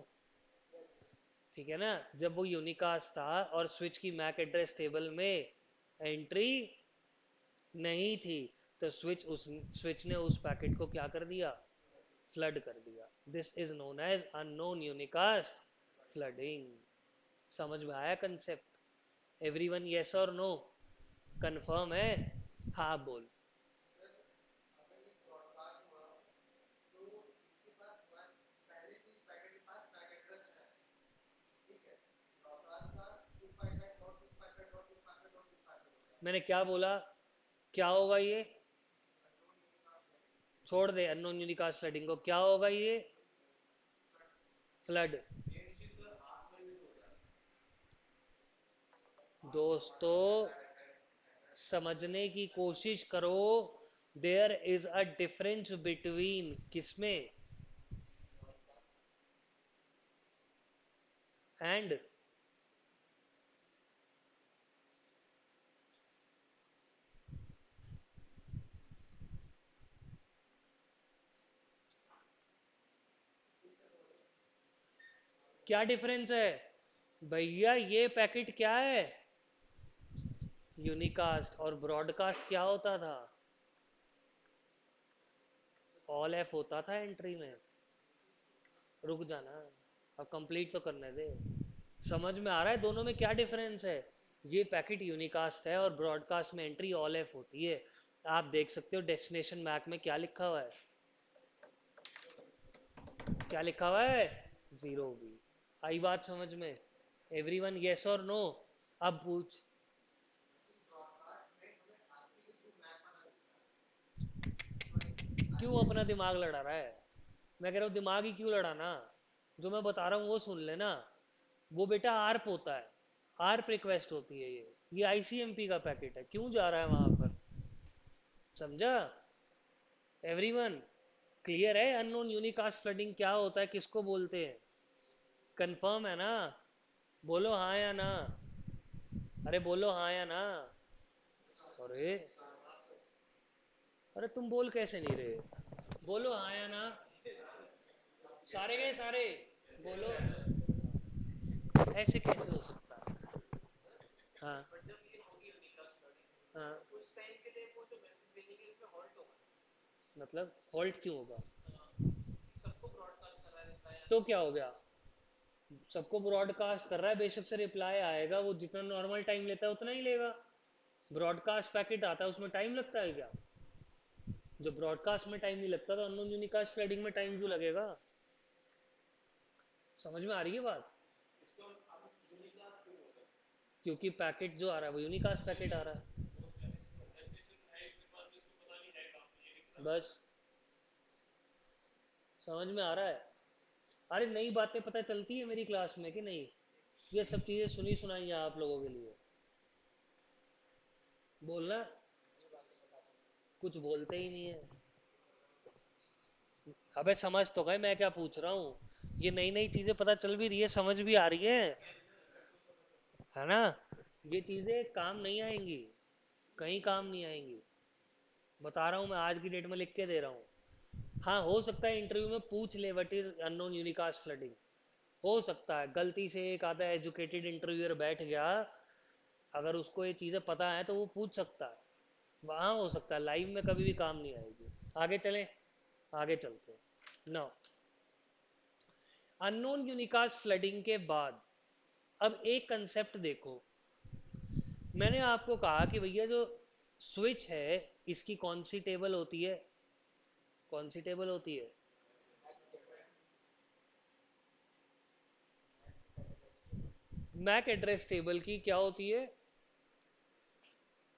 S1: ठीक है ना? जब वो यूनिकास्ट था और स्विच की मैक एड्रेस टेबल में एंट्री नहीं थी, तो स्विच ने उस पैकेट को क्या कर दिया? फ्लड कर दिया। This is known as unknown unicast flooding. समझ में आया कंसेप्ट? एवरीवन यस और नो? कंफर्म है? हाँ बोल। मैंने क्या बोला? क्या होगा ये? छोड़ दे अननोन यूनिकास्ट फ्लडिंग को। क्या होगा ये? फ्लड। दोस्तों, समझने की कोशिश करो। There is a difference between किसमें एंड। क्या डिफरेंस है भैया? ये पैकेट क्या है? यूनिकास्ट। और ब्रॉडकास्ट क्या होता था? ऑल एफ होता था एंट्री में। रुक जाना, अब कंप्लीट तो करने दे। समझ में आ रहा है दोनों में क्या डिफरेंस है? ये पैकेट यूनिकास्ट है और ब्रॉडकास्ट में एंट्री ऑल एफ होती है। आप देख सकते हो डेस्टिनेशन मैक में क्या लिखा हुआ है। क्या लिखा हुआ है? Zero B. आई बात समझ में? एवरीवन यस और नो? अब पूछ। क्यों अपना दिमाग लड़ा रहा है? मैं कह रहा हूँ दिमाग ही क्यों लड़ाना? जो मैं बता रहा हूँ वो सुन लेना। वो बेटा आर्प होता है। आर्प रिक्वेस्ट होती है ये आईसीएमपी का पैकेट है। क्यों जा रहा है वहां पर? समझा? एवरीवन क्लियर है? अननोन यूनिकास्ट फ्लडिंग क्या होता है, किसको बोलते हैं? कंफर्म है ना? बोलो हाँ या ना। अरे बोलो हाँ या ना। अरे, अरे तुम बोल कैसे नहीं रहे? बोलो हाँ या ना। सारे गए सारे। बोलो। ऐसे कैसे हो सकता है? हाँ हाँ। मतलब हॉल्ट क्यों होगा? तो क्या हो गया? सबको ब्रॉडकास्ट कर रहा है, बेशक से रिप्लाई आएगा। वो जितना नॉर्मल टाइम लेता है उतना ही लेगा। ब्रॉडकास्ट पैकेट आता है उसमें टाइम लगता है क्या? जो ब्रॉडकास्ट में टाइम नहीं लगता तो अननोन यूनिकास्ट थ्रेडिंग में टाइम क्यों लगेगा? समझ में आ रही है बात? क्योंकि पैकेट जो आ रहा है वो यूनिकास्ट पैकेट आ रहा है। बस। समझ में आ रहा है? अरे नई बातें पता चलती है मेरी क्लास में कि नहीं? ये सब चीजें सुनी सुनाई है आप लोगों के लिए। बोलना। कुछ बोलते ही नहीं है। अबे समझ तो गए मैं क्या पूछ रहा हूँ? ये नई नई चीजें पता चल भी रही है, समझ भी आ रही है ना? ये चीजें काम नहीं आएंगी, कहीं काम नहीं आएंगी। बता रहा हूँ मैं, आज की डेट में लिख के दे रहा हूँ। हाँ हो सकता है इंटरव्यू में पूछ ले what is unknown unicast flooding. हो सकता है गलती से एक आधा एजुकेटेड इंटरव्यूअर बैठ गया, अगर उसको ये चीजें पता है तो वो पूछ सकता है। वहां हो सकता है, लाइव में कभी भी काम नहीं आएगी। आगे चलें? आगे चलते हैं। नो, अननोन यूनिकास्ट फ्लडिंग के बाद अब एक कंसेप्ट देखो। मैंने आपको कहा कि भैया जो स्विच है इसकी कौन सी टेबल होती है? कौन सी टेबल होती है? मैक एड्रेस टेबल की क्या होती है?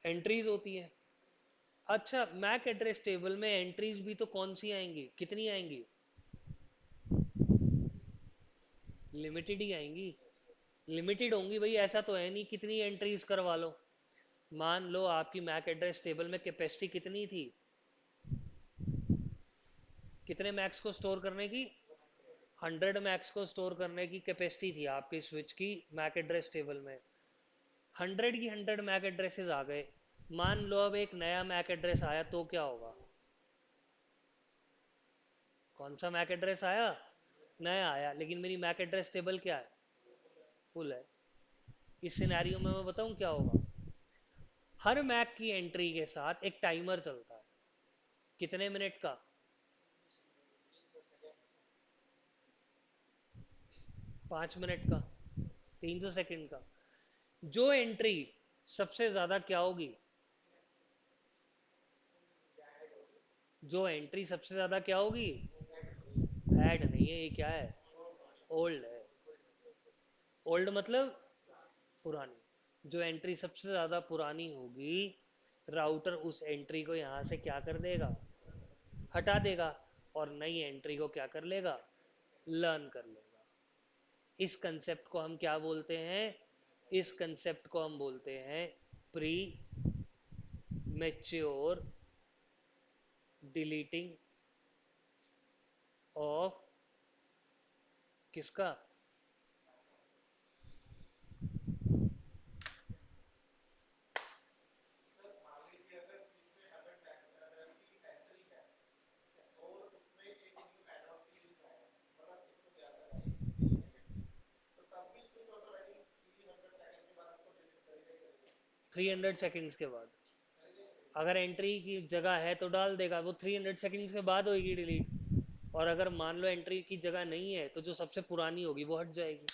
S1: एंट्रीज होती है। अच्छा, मैक एड्रेस टेबल में एंट्रीज भी तो कौन सी आएंगी, कितनी आएंगी? लिमिटेड ही आएंगी। लिमिटेड होंगी भाई, ऐसा तो है नहीं कितनी एंट्रीज करवा लो। मान लो आपकी मैक एड्रेस टेबल में कैपेसिटी कितनी थी? कितने मैक्स को स्टोर करने की? 100 मैक्स को स्टोर करने की कैपेसिटी थी आपकी स्विच की मैक एड्रेस टेबल में। 100 की 100 मैक एड्रेसेस आ गए। मान लो अब एक नया मैक एड्रेस आया तो क्या होगा? कौन सा मैक एड्रेस आया? नया आया, लेकिन मेरी मैक एड्रेस टेबल क्या है? फुल है। इस सिनेरियो में मैं बताऊं क्या होगा? हर मैक की एंट्री के साथ एक टाइमर चलता है। कितने मिनट का? 5 मिनट का? 300 सेकंड का? जो एंट्री सबसे ज्यादा क्या होगी? जो एंट्री सबसे ज्यादा क्या होगी? ऐड नहीं है, ये क्या है? ओल्ड है। ओल्ड मतलब पुरानी। जो एंट्री सबसे ज्यादा पुरानी होगी, राउटर उस एंट्री को यहां से क्या कर देगा? हटा देगा। और नई एंट्री को क्या कर लेगा? लर्न कर लेगा। इस कंसेप्ट को हम क्या बोलते हैं? इस कंसेप्ट को हम बोलते हैं प्री मैच्योर डिलीटिंग ऑफ किसका? थ्री हंड्रेड सेकेंड्स के बाद। अगर एंट्री की जगह है तो डाल देगा, वो 300 सेकेंड्स के बाद होगी डिलीट। और अगर मान लो एंट्री की जगह नहीं है तो जो सबसे पुरानी होगी वो हट जाएगी।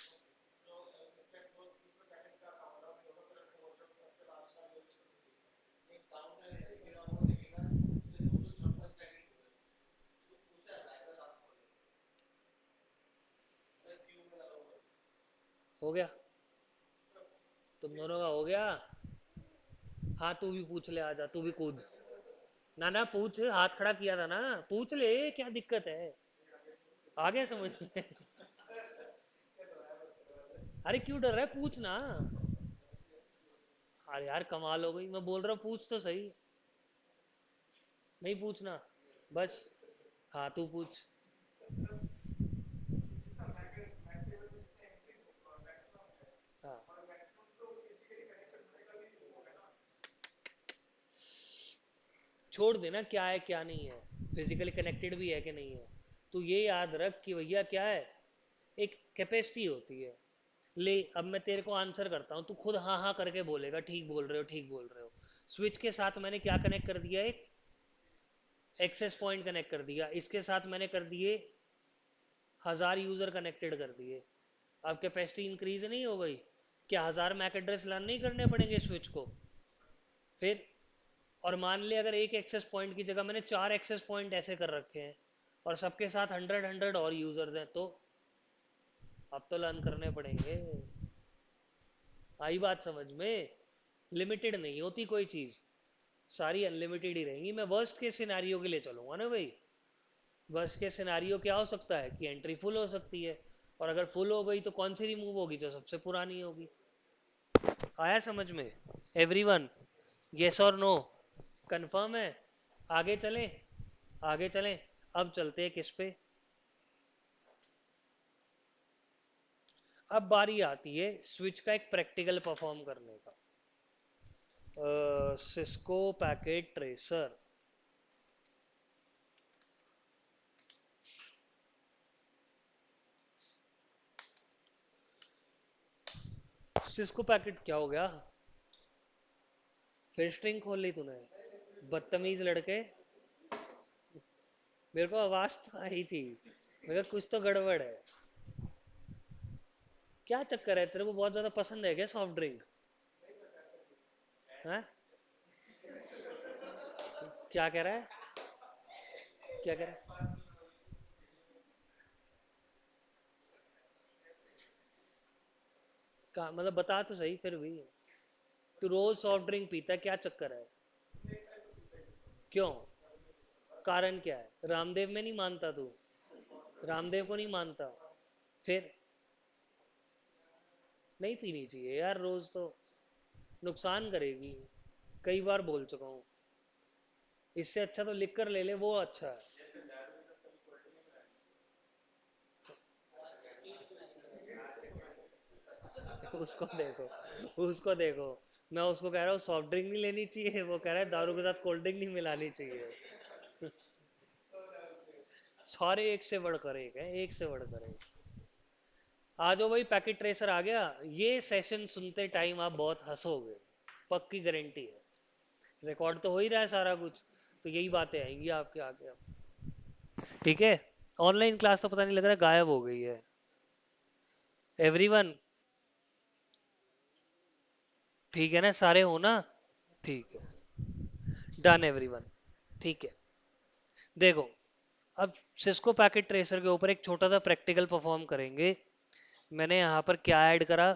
S1: हो गया? तुम दोनों का हो गया? हाँ तू भी पूछ ले, आजा तू भी कूद। ना ना पूछ, हाथ खड़ा किया था ना, पूछ ले, क्या दिक्कत है? आ गया समझ में? अरे क्यों डर रहा है, पूछ ना। अरे यार कमाल हो गई, मैं बोल रहा हूँ पूछ तो सही। नहीं पूछना, बस। हाँ तू पूछ। हाँ छोड़ देना क्या है क्या नहीं है, फिजिकली कनेक्टेड भी है कि नहीं है। तू ये याद रख कि भैया क्या है, एक कैपेसिटी होती है। ले अब मैं तेरे को आंसर करता हूँ, तू खुद हाँ हाँ करके बोलेगा ठीक बोल रहे हो ठीक बोल रहे हो। स्विच के साथ मैंने क्या कनेक्ट कर दिया, एक एक्सेस पॉइंट कनेक्ट कर दिया, इसके साथ मैंने कर दिए 1000 यूजर कनेक्टेड कर दिए। अब कैपेसिटी इंक्रीज नहीं हो गई? क्या 1000 मैक एड्रेस लर्न नहीं करने पड़ेंगे स्विच को? फिर और मान ले अगर एक एक्सेस पॉइंट की जगह मैंने 4 एक्सेस पॉइंट ऐसे कर रखे हैं और सबके साथ 100 और यूजर्स हैं, तो अब तो लर्न करने पड़ेंगे। आई बात समझ में? लिमिटेड नहीं होती कोई चीज, सारी अनलिमिटेड ही रहेंगी। मैं वर्स्ट के सिनारियो के लिए चलूंगा ना भाई। वर्स्ट के सिनारियो क्या हो सकता है कि एंट्री फुल हो सकती है, और अगर फुल हो गई तो कौन सी रिमूव होगी, जो सबसे पुरानी होगी। आया समझ में एवरीवन? यस और नो? कंफर्म है? आगे चलें? आगे चलें। अब चलते हैं किस पे, अब बारी आती है स्विच का एक प्रैक्टिकल परफॉर्म करने का। Cisco packet tracer. Cisco packet क्या हो गया? फिर स्ट्रिंग खोल ली तूने? बदतमीज लड़के। मेरे को आवाज तो आई थी, मगर कुछ तो गड़बड़ है। क्या चक्कर है, तेरे को बहुत ज्यादा पसंद है क्या सॉफ्ट ड्रिंक? हैं? क्या कह रहा है? क्या कह रहा है? का मतलब बता तो सही फिर भी। तू रोज सॉफ्ट ड्रिंक पीता है, क्या चक्कर है? क्यों? कारण क्या है? रामदेव में नहीं मानता तू? रामदेव को नहीं मानता? फिर नहीं पीनी चाहिए यार रोज तो, नुकसान करेगी। कई बार बोल चुका हूँ। इससे अच्छा तो लिख कर ले ले, वो अच्छा है। उसको देखो, उसको देखो। मैं उसको कह रहा हूँ सॉफ्ट ड्रिंक नहीं लेनी चाहिए, वो कह रहा है दारू के साथ कोल्ड ड्रिंक नहीं मिलानी चाहिए। सारे एक से बढ़कर एक है, एक से बढ़कर एक। आ जाओ भाई, पैकेट ट्रेसर आ गया। ये सेशन सुनते टाइम आप बहुत हंसोगे, पक्की गारंटी है। रिकॉर्ड तो हो ही रहा है सारा कुछ, तो यही बातें आएंगी आपके आगे अब। ठीक है। ऑनलाइन क्लास तो पता नहीं लग रहा है गायब हो गई है। एवरीवन ठीक है ना, सारे हो ना? ठीक है, डन एवरीवन। ठीक है। देखो, अब सिस्को पैकेट ट्रेसर के ऊपर एक छोटा सा प्रैक्टिकल परफॉर्म करेंगे। मैंने यहाँ पर क्या ऐड करा,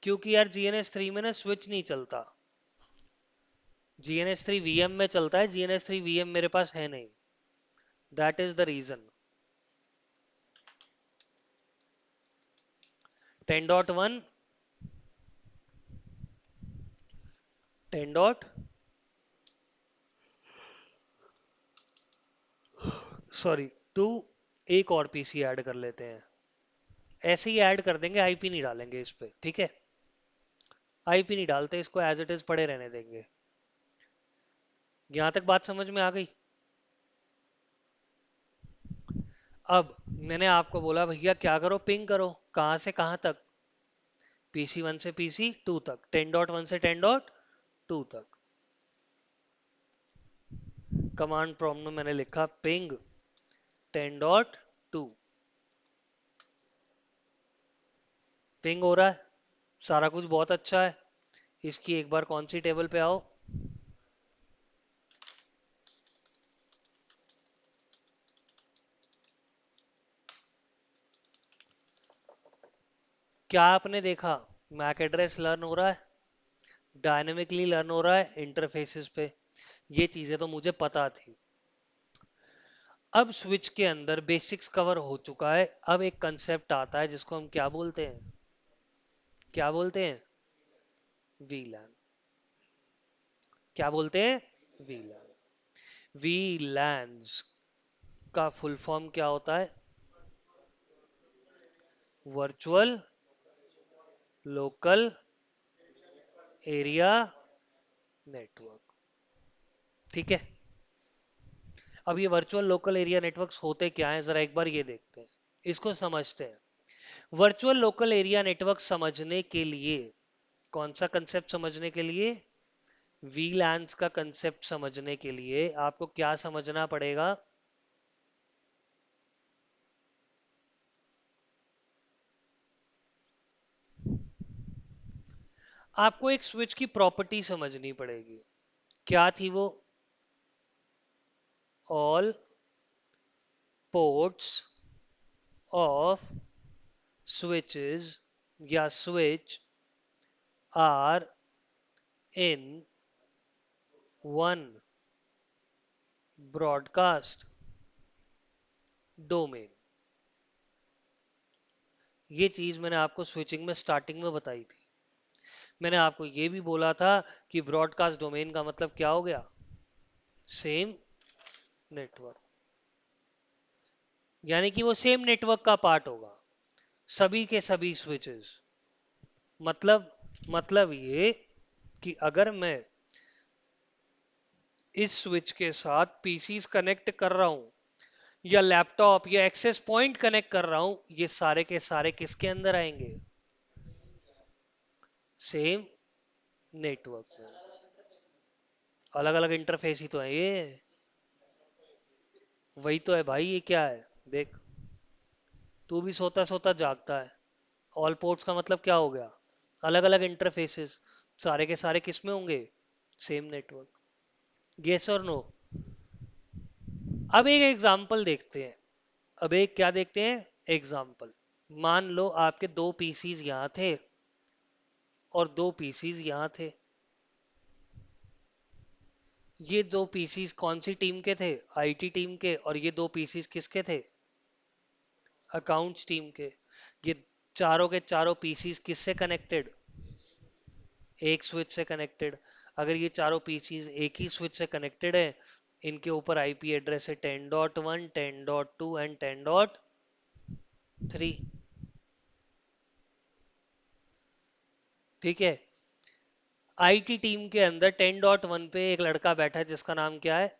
S1: क्योंकि यार GNS3 में ना स्विच नहीं चलता। GNS3 VM में चलता है, GNS3 VM मेरे पास है नहीं। That is the reason. 10.1, 10. Sorry, two, एक और पीसी ऐड कर लेते हैं। ऐसे ही ऐड कर देंगे, आईपी नहीं डालेंगे इस पे, ठीक है। आईपी नहीं डालते, इसको एज इट इज पड़े रहने देंगे। यहां तक बात समझ में आ गई? अब मैंने आपको बोला भैया क्या करो, पिंग करो, कहां से कहां तक, PC 1 से PC 2 तक, 10.1 से 10.2 तक। कमांड प्रॉम्प्ट में मैंने लिखा पिंग 10.2। पिंग हो रहा है, सारा कुछ बहुत अच्छा है। इसकी एक बार कौन सी टेबल पे आओ, क्या आपने देखा, मैक एड्रेस लर्न हो रहा है, डायनेमिकली लर्न हो रहा है इंटरफेसेस पे। ये चीजें तो मुझे पता थी। अब स्विच के अंदर बेसिक्स कवर हो चुका है। अब एक कंसेप्ट आता है जिसको हम क्या बोलते हैं, क्या बोलते हैं, वीलैन। क्या बोलते हैं, वीलैन। वीलैन्स का फुल फॉर्म क्या होता है, वर्चुअल लोकल एरिया नेटवर्क, ठीक है। अब ये वर्चुअल लोकल एरिया नेटवर्क्स होते क्या हैं, जरा एक बार ये देखते हैं, इसको समझते हैं। वर्चुअल लोकल एरिया नेटवर्क समझने के लिए, कौन सा कंसेप्ट समझने के लिए, वीलैन्स का कंसेप्ट समझने के लिए आपको क्या समझना पड़ेगा, आपको एक स्विच की प्रॉपर्टी समझनी पड़ेगी। क्या थी वो, ऑल पोर्ट्स ऑफ switches या switch are in one broadcast domain। ये चीज मैंने आपको स्विचिंग में स्टार्टिंग में बताई थी। मैंने आपको ये भी बोला था कि ब्रॉडकास्ट डोमेन का मतलब क्या हो गया, सेम नेटवर्क, यानी कि वो सेम नेटवर्क का पार्ट होगा, सभी के सभी स्विचेस। मतलब ये कि अगर मैं इस स्विच के साथ पीसीस कनेक्ट कर रहा हूं, या लैपटॉप या एक्सेस पॉइंट कनेक्ट कर रहा हूं, ये सारे के सारे किसके अंदर आएंगे, सेम नेटवर्क में। अलग अलग इंटरफेस ही तो है ये, वही तो है भाई, ये क्या है, देख, तू भी सोता सोता जागता है। ऑल पोर्ट्स का मतलब क्या हो गया, अलग अलग इंटरफेसेस, सारे के सारे किस में होंगे, सेम नेटवर्क। यस और नो। अब एक एग्जांपल देखते हैं, अब एक क्या देखते हैं, एग्जांपल। मान लो आपके दो पीसीज यहाँ थे और दो पीसीज यहाँ थे। ये दो पीसीज कौन सी टीम के थे, आईटी टीम के, और ये दो पीसीज किसके थे, अकाउंट्स टीम के। ये चारों के चारों पीसीज किससे कनेक्टेड, एक स्विच से कनेक्टेड। अगर ये चारों पीसीज एक ही स्विच से कनेक्टेड है, इनके ऊपर आईपी एड्रेस है 10.1, 10.2 एंड 10.3, ठीक है। आईटी टीम के अंदर 10.1 पे एक लड़का बैठा है जिसका नाम क्या है,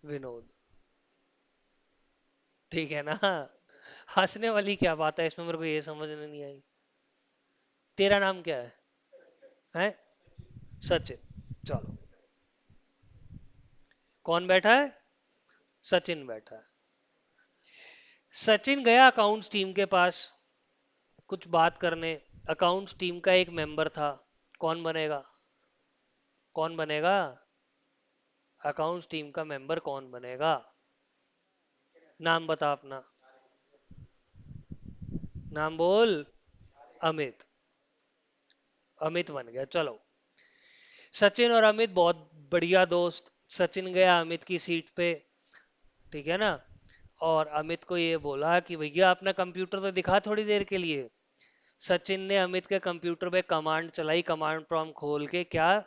S1: विनोद, ठीक है ना। हंसने वाली क्या बात है इसमें, मेरे को ये समझ में नहीं आई। तेरा नाम क्या है, हैं, सचिन। चलो, कौन बैठा है, सचिन बैठा है। सचिन गया अकाउंट्स टीम के पास कुछ बात करने। अकाउंट्स टीम का एक मेंबर था, कौन बनेगा, कौन बनेगा, अकाउंट्स टीम का मेंबर कौन बनेगा, नाम बता अपना, नाम बोल, अमित। अमित बन गया, चलो। सचिन और अमित बहुत बढ़िया दोस्त। सचिन गया अमित की सीट पे, ठीक है ना, और अमित को ये बोला कि भैया अपना कंप्यूटर तो दिखा थोड़ी देर के लिए। सचिन ने अमित के कंप्यूटर पे कमांड चलाई, कमांड प्रॉम्प्ट खोल के क्या,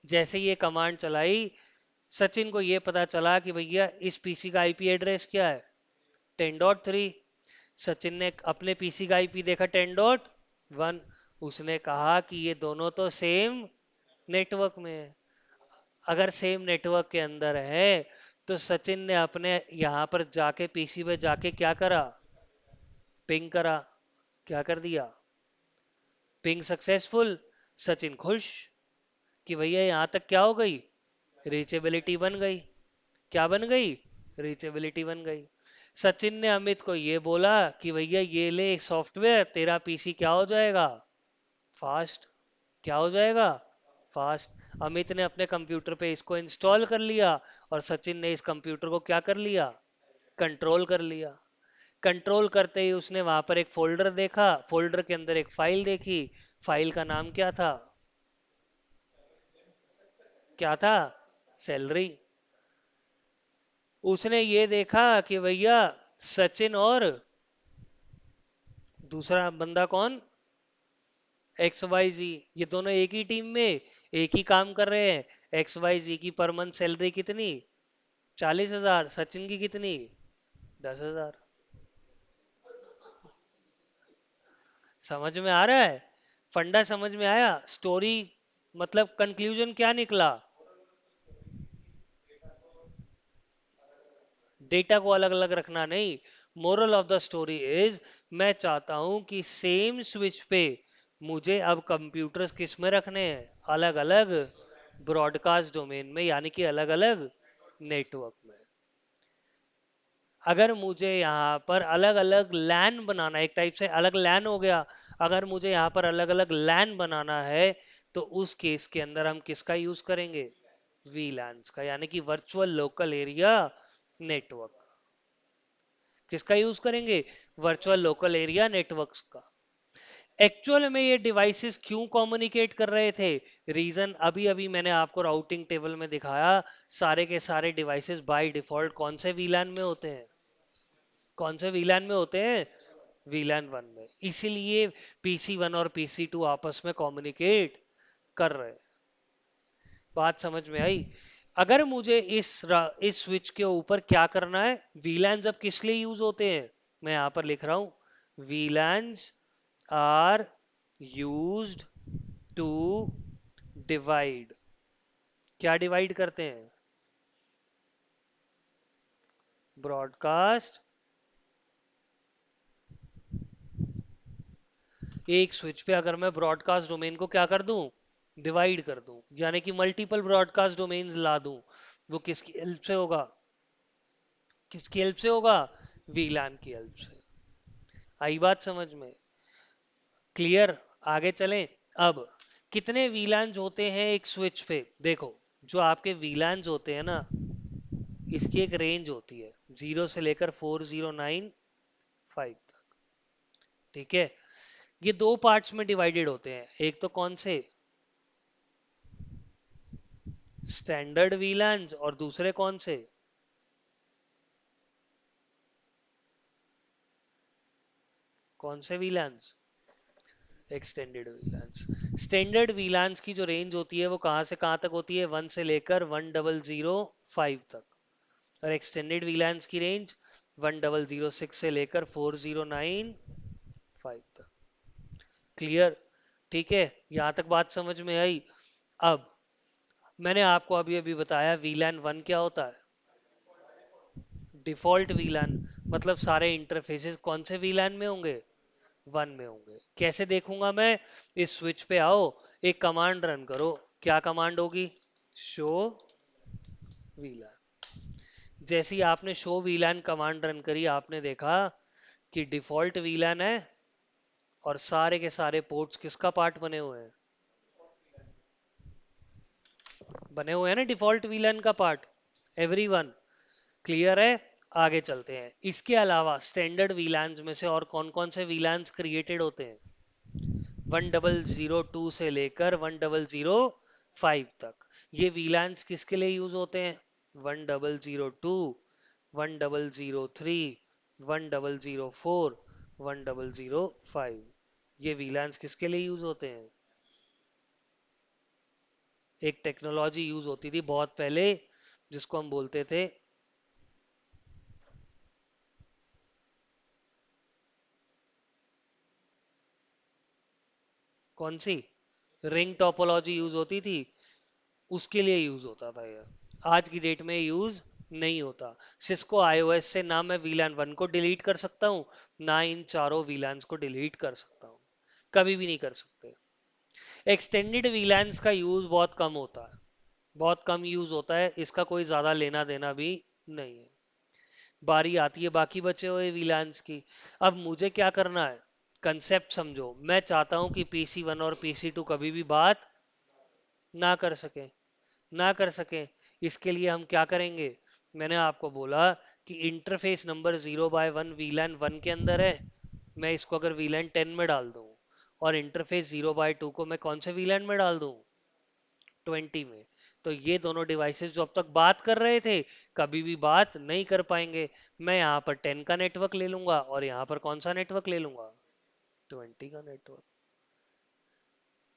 S1: जैसे ये कमांड चलाई, सचिन को ये पता चला कि भैया इस पीसी का आईपी एड्रेस क्या है, 10.3। सचिन ने अपने पीसी का आईपी देखा 10.1। उसने कहा कि ये दोनों तो सेम नेटवर्क में है। अगर सेम नेटवर्क के अंदर है तो सचिन ने अपने यहाँ पर जाके पीसी पे जाके क्या करा, पिंग करा। क्या कर दिया, पिंग सक्सेसफुल। सचिन खुश कि भैया यहाँ तक क्या हो गई, रीचेबिलिटी बन गई। क्या बन गई, रीचेबिलिटी बन गई। सचिन ने अमित को ये बोला कि भैया ये ले सॉफ्टवेयर, तेरा पीसी क्या हो जाएगा, फास्ट। क्या हो जाएगा, फास्ट। अमित ने अपने कंप्यूटर पे इसको इंस्टॉल कर लिया और सचिन ने इस कंप्यूटर को क्या कर लिया, कंट्रोल कर लिया। कंट्रोल करते ही उसने वहां पर एक फोल्डर देखा, फोल्डर के अंदर एक फाइल देखी। फाइल का नाम क्या था, क्या था, सैलरी। उसने ये देखा कि भैया सचिन और दूसरा बंदा कौन, एक्स वाई जी, ये दोनों एक ही टीम में एक ही काम कर रहे हैं। एक्स वाई जी की पर मंथ सैलरी कितनी, 40,000। सचिन की कितनी, 10,000। समझ में आ रहा है, फंडा समझ में आया, स्टोरी मतलब कंक्लूजन क्या निकला, डेटा को अलग अलग रखना नहीं। Moral of the story is, मैं चाहता हूं कि सेम स्विच पे मुझे अब कंप्यूटर्स किस में रखने हैं, अलग अलग ब्रॉडकास्ट डोमेन में, यानी कि अलग अलग नेटवर्क में। अगर मुझे यहाँ पर अलग अलग लैन बनाना, एक टाइप से अलग लैन हो गया, अगर मुझे यहाँ पर अलग अलग लैन बनाना है तो उस केस के अंदर हम किसका यूज करेंगे, वीलैंस का, यानी कि वर्चुअल लोकल एरिया नेटवर्क। किसका यूज करेंगे, वर्चुअल लोकल एरिया नेटवर्क्स का। एक्चुअल में ये डिवाइसेस क्यों कम्युनिकेट कर रहे थे, रीजन अभी अभी मैंने आपको राउटिंग टेबल में दिखाया। सारे के सारे डिवाइसेस बाय डिफॉल्ट कौन से वीलैन में होते हैं, कौन से वीलैन में होते हैं, वीलैन वन में। इसीलिए पीसी वन और पीसी टू आपस में कम्युनिकेट कर रहे हैं। बात समझ में आई। अगर मुझे इस स्विच के ऊपर क्या करना है, वीलैन अब किस लिए यूज होते हैं, मैं यहां पर लिख रहा हूं, वीलैन्स आर यूज्ड टू डिवाइड। क्या डिवाइड करते हैं, ब्रॉडकास्ट। एक स्विच पे अगर मैं ब्रॉडकास्ट डोमेन को क्या कर दूं, डिवाइड कर दूं, यानी कि मल्टीपल ब्रॉडकास्ट डोमेन्स ला दूं, वो किसकी हेल्प से होगा, किसकी हेल्प से होगा, वीलान की हेल्प से। आई बात समझ में, क्लियर। आगे चलें। अब कितने वीलान्स होते हैं एक स्विच पे, देखो जो आपके वीलान्स होते हैं ना, इसकी एक रेंज होती है 0 से लेकर 4095 तक। ठीक है, ये दो पार्ट्स में डिवाइडेड होते हैं, एक तो कौन से, स्टैंडर्ड वीलान्स, और दूसरे कौन से, कौन से वीलान्स, एक्सटेंडेड वीलान्स। स्टैंडर्ड वीलान्स की जो रेंज होती है वो कहां से कहां तक होती है, 1 से लेकर 1005 तक। और एक्सटेंडेड वीलान्स की रेंज 1006 से लेकर 4095 तक। क्लियर, ठीक है, यहां तक बात समझ में आई। अब मैंने आपको अभी अभी बताया वीलैन वन क्या होता है, डिफॉल्ट वीलैन। मतलब सारे इंटरफेसेस कौन से वीलैन में होंगे, वन में होंगे। कैसे देखूंगा मैं, इस स्विच पे आओ, एक कमांड रन करो। क्या कमांड होगी, शो वीलैन। जैसे ही आपने शो वीलैन कमांड रन करी, आपने देखा कि डिफॉल्ट वीलैन है और सारे के सारे पोर्ट्स किसका पार्ट बने हुए हैं, बने हुए हैं ना डिफॉल्ट वीलैन का पार्ट, एवरीवन। क्लियर है, आगे चलते हैं। इसके अलावा स्टैंडर्ड वीलान्स में से और कौन कौन से वीलान्स क्रिएटेड होते हैं, 1002 से लेकर 1005 तक। ये वीलान्स किसके लिए यूज होते हैं? 1002, 1003, 1004, 1005। ये वीलान्स किसके लिए यूज होते हैं? एक टेक्नोलॉजी यूज होती थी बहुत पहले, जिसको हम बोलते थे, कौन सी? रिंग टोपोलॉजी यूज होती थी, उसके लिए यूज होता था ये। आज की डेट में यूज नहीं होता। सिस्को आईओएस से ना मैं वीलान 1 को डिलीट कर सकता हूँ, ना इन चारों वीलान्स को डिलीट कर सकता हूँ, कभी भी नहीं कर सकते। एक्सटेंडेड वीलान्स का यूज बहुत कम होता है, बहुत कम यूज होता है, इसका कोई ज्यादा लेना देना भी नहीं है। बारी आती है बाकी बचे हुए वीलान्स की। अब मुझे क्या करना है? कंसेप्ट समझो। मैं चाहता हूं कि पीसी वन और पीसी टू कभी भी बात ना कर सके, ना कर सके। इसके लिए हम क्या करेंगे? मैंने आपको बोला कि इंटरफेस नंबर 0/1 वीलैन 1 के अंदर है। मैं इसको अगर वीलैन 10 में डाल दूं, और इंटरफेस 0/2 को मैं कौन से वीलैन में डाल दूं? 20 में। तो ये दोनों डिवाइसेस जो अब तक बात कर रहे थे, कभी भी बात नहीं कर पाएंगे। मैं यहाँ पर 10 का नेटवर्क ले लूंगा, और यहाँ पर कौन सा नेटवर्क ले लूंगा? 20 का नेटवर्क।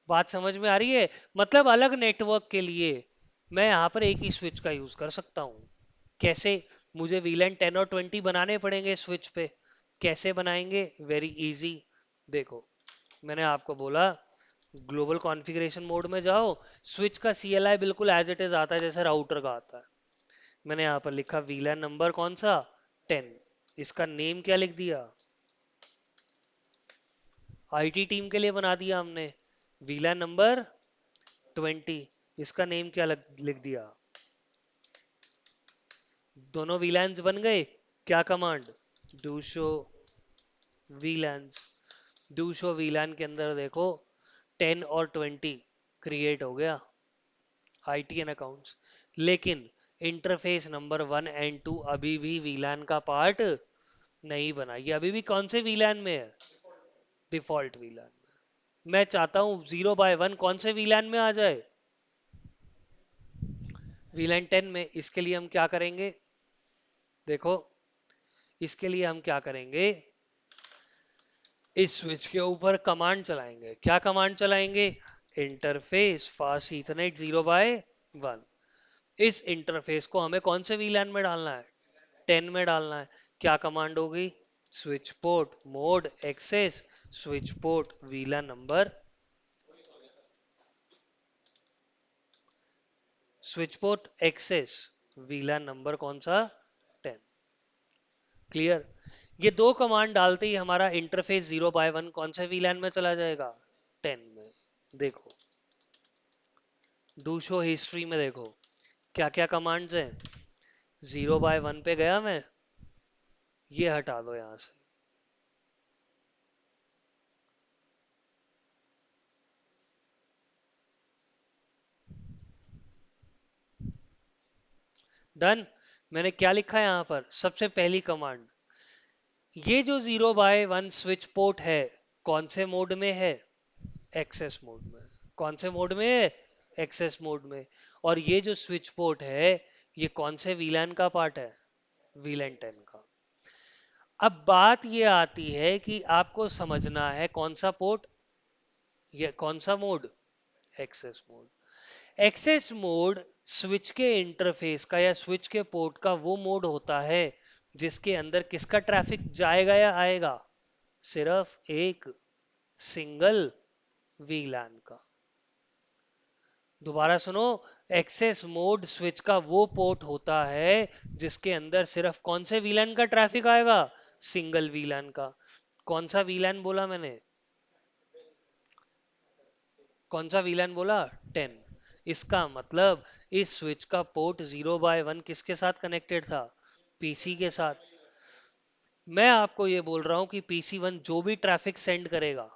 S1: बात समझ में आ रही है? मतलब अलग नेटवर्क के लिए मैं यहाँ पर एक ही स्विच का यूज कर सकता हूँ। कैसे? मुझे वीलैन 10 और 20 बनाने पड़ेंगे स्विच पे। कैसे बनाएंगे? Very easy. देखो, मैंने आपको बोला ग्लोबल कॉन्फ़िगरेशन मोड में जाओ। स्विच का CLI बिल्कुल एज इट इज आता है जैसे राउटर का आता है। मैंने यहाँ पर लिखा वीलैन नंबर कौन सा? 10। इसका नेम क्या लिख दिया? आईटी टीम के लिए बना दिया हमने, वीलैन नंबर 20। इसका नेम क्या लिख दिया? दोनों वीलैंस बन गए। क्या command? Do show वीलैंस। Do show वीलैन के अंदर देखो 10 और 20 क्रिएट हो गया, आईटीएन अकाउंट्स। लेकिन इंटरफेस नंबर 1 और 2 अभी भी वीलैन का पार्ट नहीं बना। ये अभी भी कौन से वीलैन में है? डिफॉल्ट वीलैन में। मैं चाहता हूं 0/1 कौन से वीलैन में आ जाए? वीलैन 10 में। इसके लिए हम क्या करेंगे? देखो, इसके लिए हम क्या करेंगे? इस स्विच के ऊपर कमांड चलाएंगे। क्या कमांड चलाएंगे? Interface fast Ethernet 0/1। इस इंटरफेस को हमें कौन से वीलैन में डालना है? 10 में डालना है। क्या कमांड होगी? Switch port mode access switch port VLAN number, switch port access VLAN number कौन सा? 10। क्लियर? ये दो कमांड डालते ही हमारा इंटरफेस 0/1 कौन से वीलैन में चला जाएगा? 10 में। देखो, डू शो हिस्ट्री में देखो क्या क्या कमांड्स हैं। 0/1 पे गया मैं, ये हटा दो यहां से। डन। मैंने क्या लिखा है यहां पर? सबसे पहली कमांड, ये जो 0/1 स्विच पोर्ट है, कौन से मोड में है? एक्सेस मोड में। कौन से मोड में है? एक्सेस मोड में। और ये जो स्विच पोर्ट है, ये कौन से वीलैन का पार्ट है? वीलैन 10 का। अब बात ये आती है कि आपको समझना है कौन सा पोर्ट, ये कौन सा mode? Access mode. Access mode switch के इंटरफेस का या स्विच के पोर्ट का वो मोड होता है जिसके अंदर किसका ट्रैफिक जाएगा या आएगा? सिर्फ एक सिंगल वीलैन का। दोबारा सुनो। एक्सेस मोड स्विच का वो पोर्ट होता है जिसके अंदर सिर्फ कौन से वीलैन का ट्रैफिक आएगा? सिंगल वीलैन का। कौन सा वीलैन बोला मैंने? कौन सा वीलैन बोला? 10। इसका मतलब इस स्विच का पोर्ट 0/1 किसके साथ कनेक्टेड था? पीसी के साथ। मैं आपको ये बोल रहा हूं कि PC1 जो भी ट्रैफिक सेंड करेगा,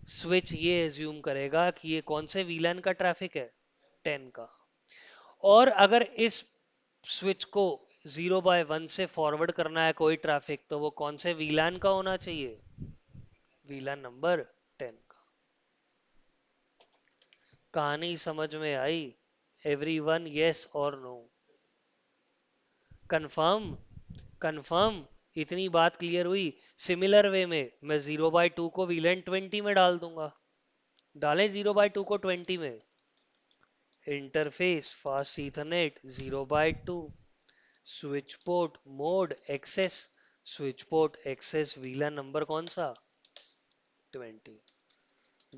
S1: स्विच ये एज्यूम करेगा कि ये कौन से वीलैन का ट्रैफिक है? 10 का। और अगर इस स्विच को 0/1 से फॉरवर्ड करना है कोई ट्रैफिक, तो वो कौन से वीलैन का होना चाहिए? वीलैन नंबर 10 का। कहानी समझ में आई? एवरीवन यस और नो? कंफर्म? कंफर्म? इतनी बात क्लियर हुई। सिमिलर वे में मैं 0/2 को वीलन 20 में डाल दूंगा। डालें 0/2 को 20 में। Interface fast ethernet 0/2, switch port mode access, switch port access VLAN number कौन सा? 20।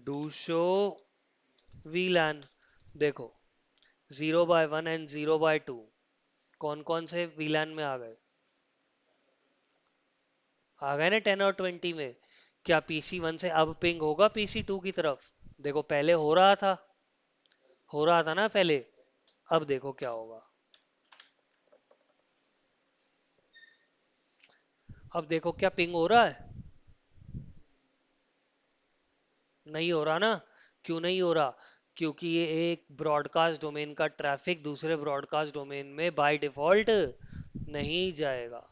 S1: Do show VLAN. देखो, 0/1 एंड 0/2 कौन कौन से वीलन में आ गए? आ गए ना 10 और 20 में। क्या PC1 से अब पिंग होगा PC2 की तरफ? देखो, पहले हो रहा था ना पहले। अब देखो क्या होगा। अब देखो क्या पिंग हो रहा है? नहीं हो रहा ना? क्यों नहीं हो रहा? क्योंकि ये एक ब्रॉडकास्ट डोमेन का ट्रैफिक दूसरे ब्रॉडकास्ट डोमेन में बाय डिफॉल्ट नहीं जाएगा।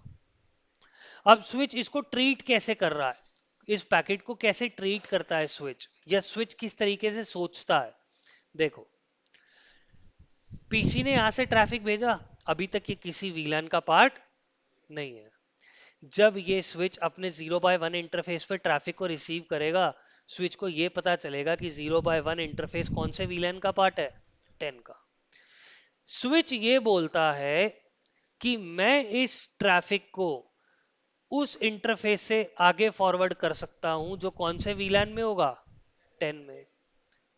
S1: अब स्विच इसको ट्रीट कैसे कर रहा है? इस पैकेट को कैसे ट्रीट करता है स्विच, या स्विच किस तरीके से सोचता है? देखो, पीसी ने यहां से ट्रैफिक भेजा, अभी तक ये किसी वीलान का पार्ट नहीं है। जब ये स्विच अपने 0/1 इंटरफेस पे ट्रैफिक को रिसीव करेगा, स्विच को ये पता चलेगा कि 0/1 इंटरफेस कौन से वीलान का पार्ट है? 10 का। स्विच ये बोलता है कि मैं इस ट्रैफिक को उस इंटरफेस से आगे फॉरवर्ड कर सकता हूं जो कौन से वीलान में होगा? 10 में।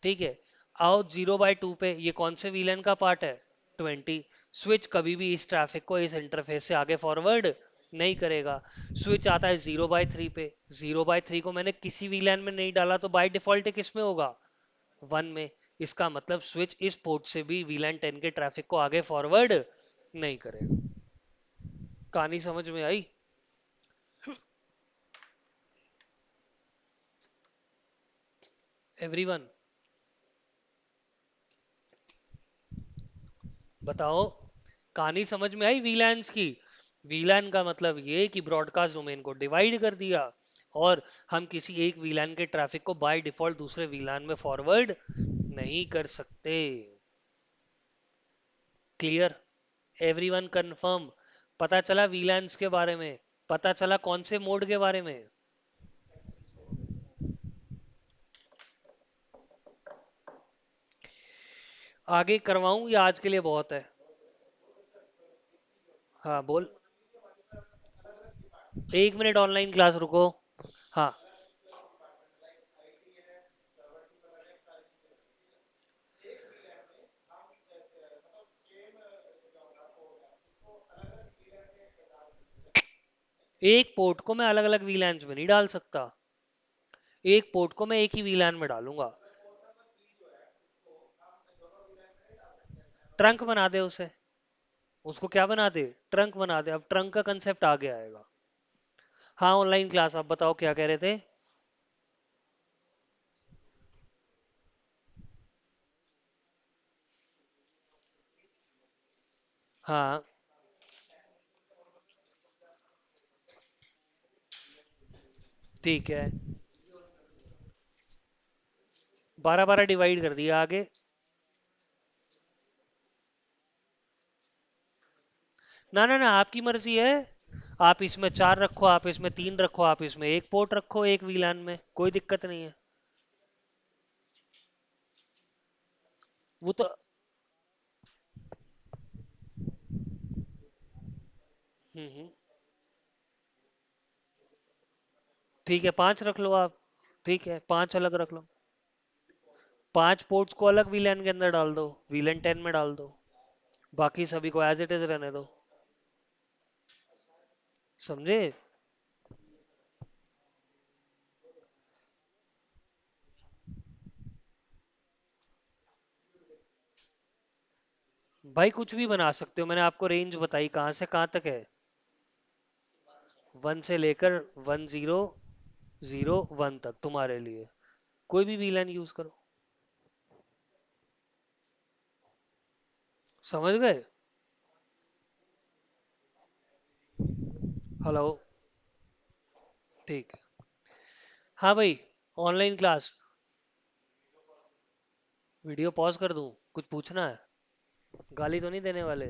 S1: ठीक है। आओ 0/2 पे, ये कौन से वीलन का पार्ट है? 20। स्विच कभी भी इस ट्रैफिक को इस इंटरफेस से आगे फॉरवर्ड नहीं करेगा। स्विच आता है 0/3 पे। 0/3 को मैंने किसी वीलन में नहीं डाला, तो बाय डिफॉल्ट किस में होगा? 1 में। इसका मतलब स्विच इस पोर्ट से भी वीलन 10 के ट्रैफिक को आगे फॉरवर्ड नहीं करेगा। कहानी समझ में आई? एवरीवन, बताओ, कहानी समझ में आई वीलैंस की? वीलैन का मतलब ये कि ब्रॉडकास्ट डोमेन को डिवाइड कर दिया, और हम किसी एक वीलैन के ट्रैफिक को बाय डिफॉल्ट दूसरे वीलैन में फॉरवर्ड नहीं कर सकते। क्लियर? Everyone confirm? पता चला वीलैंस के बारे में? पता चला कौन से मोड के बारे में? आगे करवाऊं या आज के लिए बहुत है? हाँ बोल। 1 मिनट, ऑनलाइन क्लास रुको। हाँ। एक पोर्ट को मैं अलग अलग वीलैंस में नहीं डाल सकता। एक पोर्ट को मैं एक ही वीलैन में डालूंगा। ट्रंक बना दे उसे। उसको क्या बना दे? ट्रंक बना दे। अब ट्रंक का कंसेप्ट आगे आएगा। हाँ, ऑनलाइन क्लास, आप बताओ क्या कह रहे थे? हाँ, ठीक है। 12 12 डिवाइड कर दिया, आगे? ना ना ना, आपकी मर्जी है। आप इसमें 4 रखो, आप इसमें 3 रखो, आप इसमें एक पोर्ट रखो एक वीलान में, कोई दिक्कत नहीं है। वो तो। हम्म। ठीक है, 5 रख लो आप। ठीक है, 5 अलग रख लो। 5 पोर्ट्स को अलग वीलान के अंदर डाल दो, वीलान 10 में डाल दो। बाकी सभी को एज इट इज रहने दो। समझे? भाई कुछ भी बना सकते हो, मैंने आपको रेंज बताई कहाँ से कहाँ तक है। 1 से लेकर 1001 तक तुम्हारे लिए। कोई भी वीलान यूज करो। समझ गए? हेलो? ठीक है। हाँ भाई, ऑनलाइन क्लास। वीडियो पॉज कर दूं? कुछ पूछना है? गाली तो नहीं देने वाले?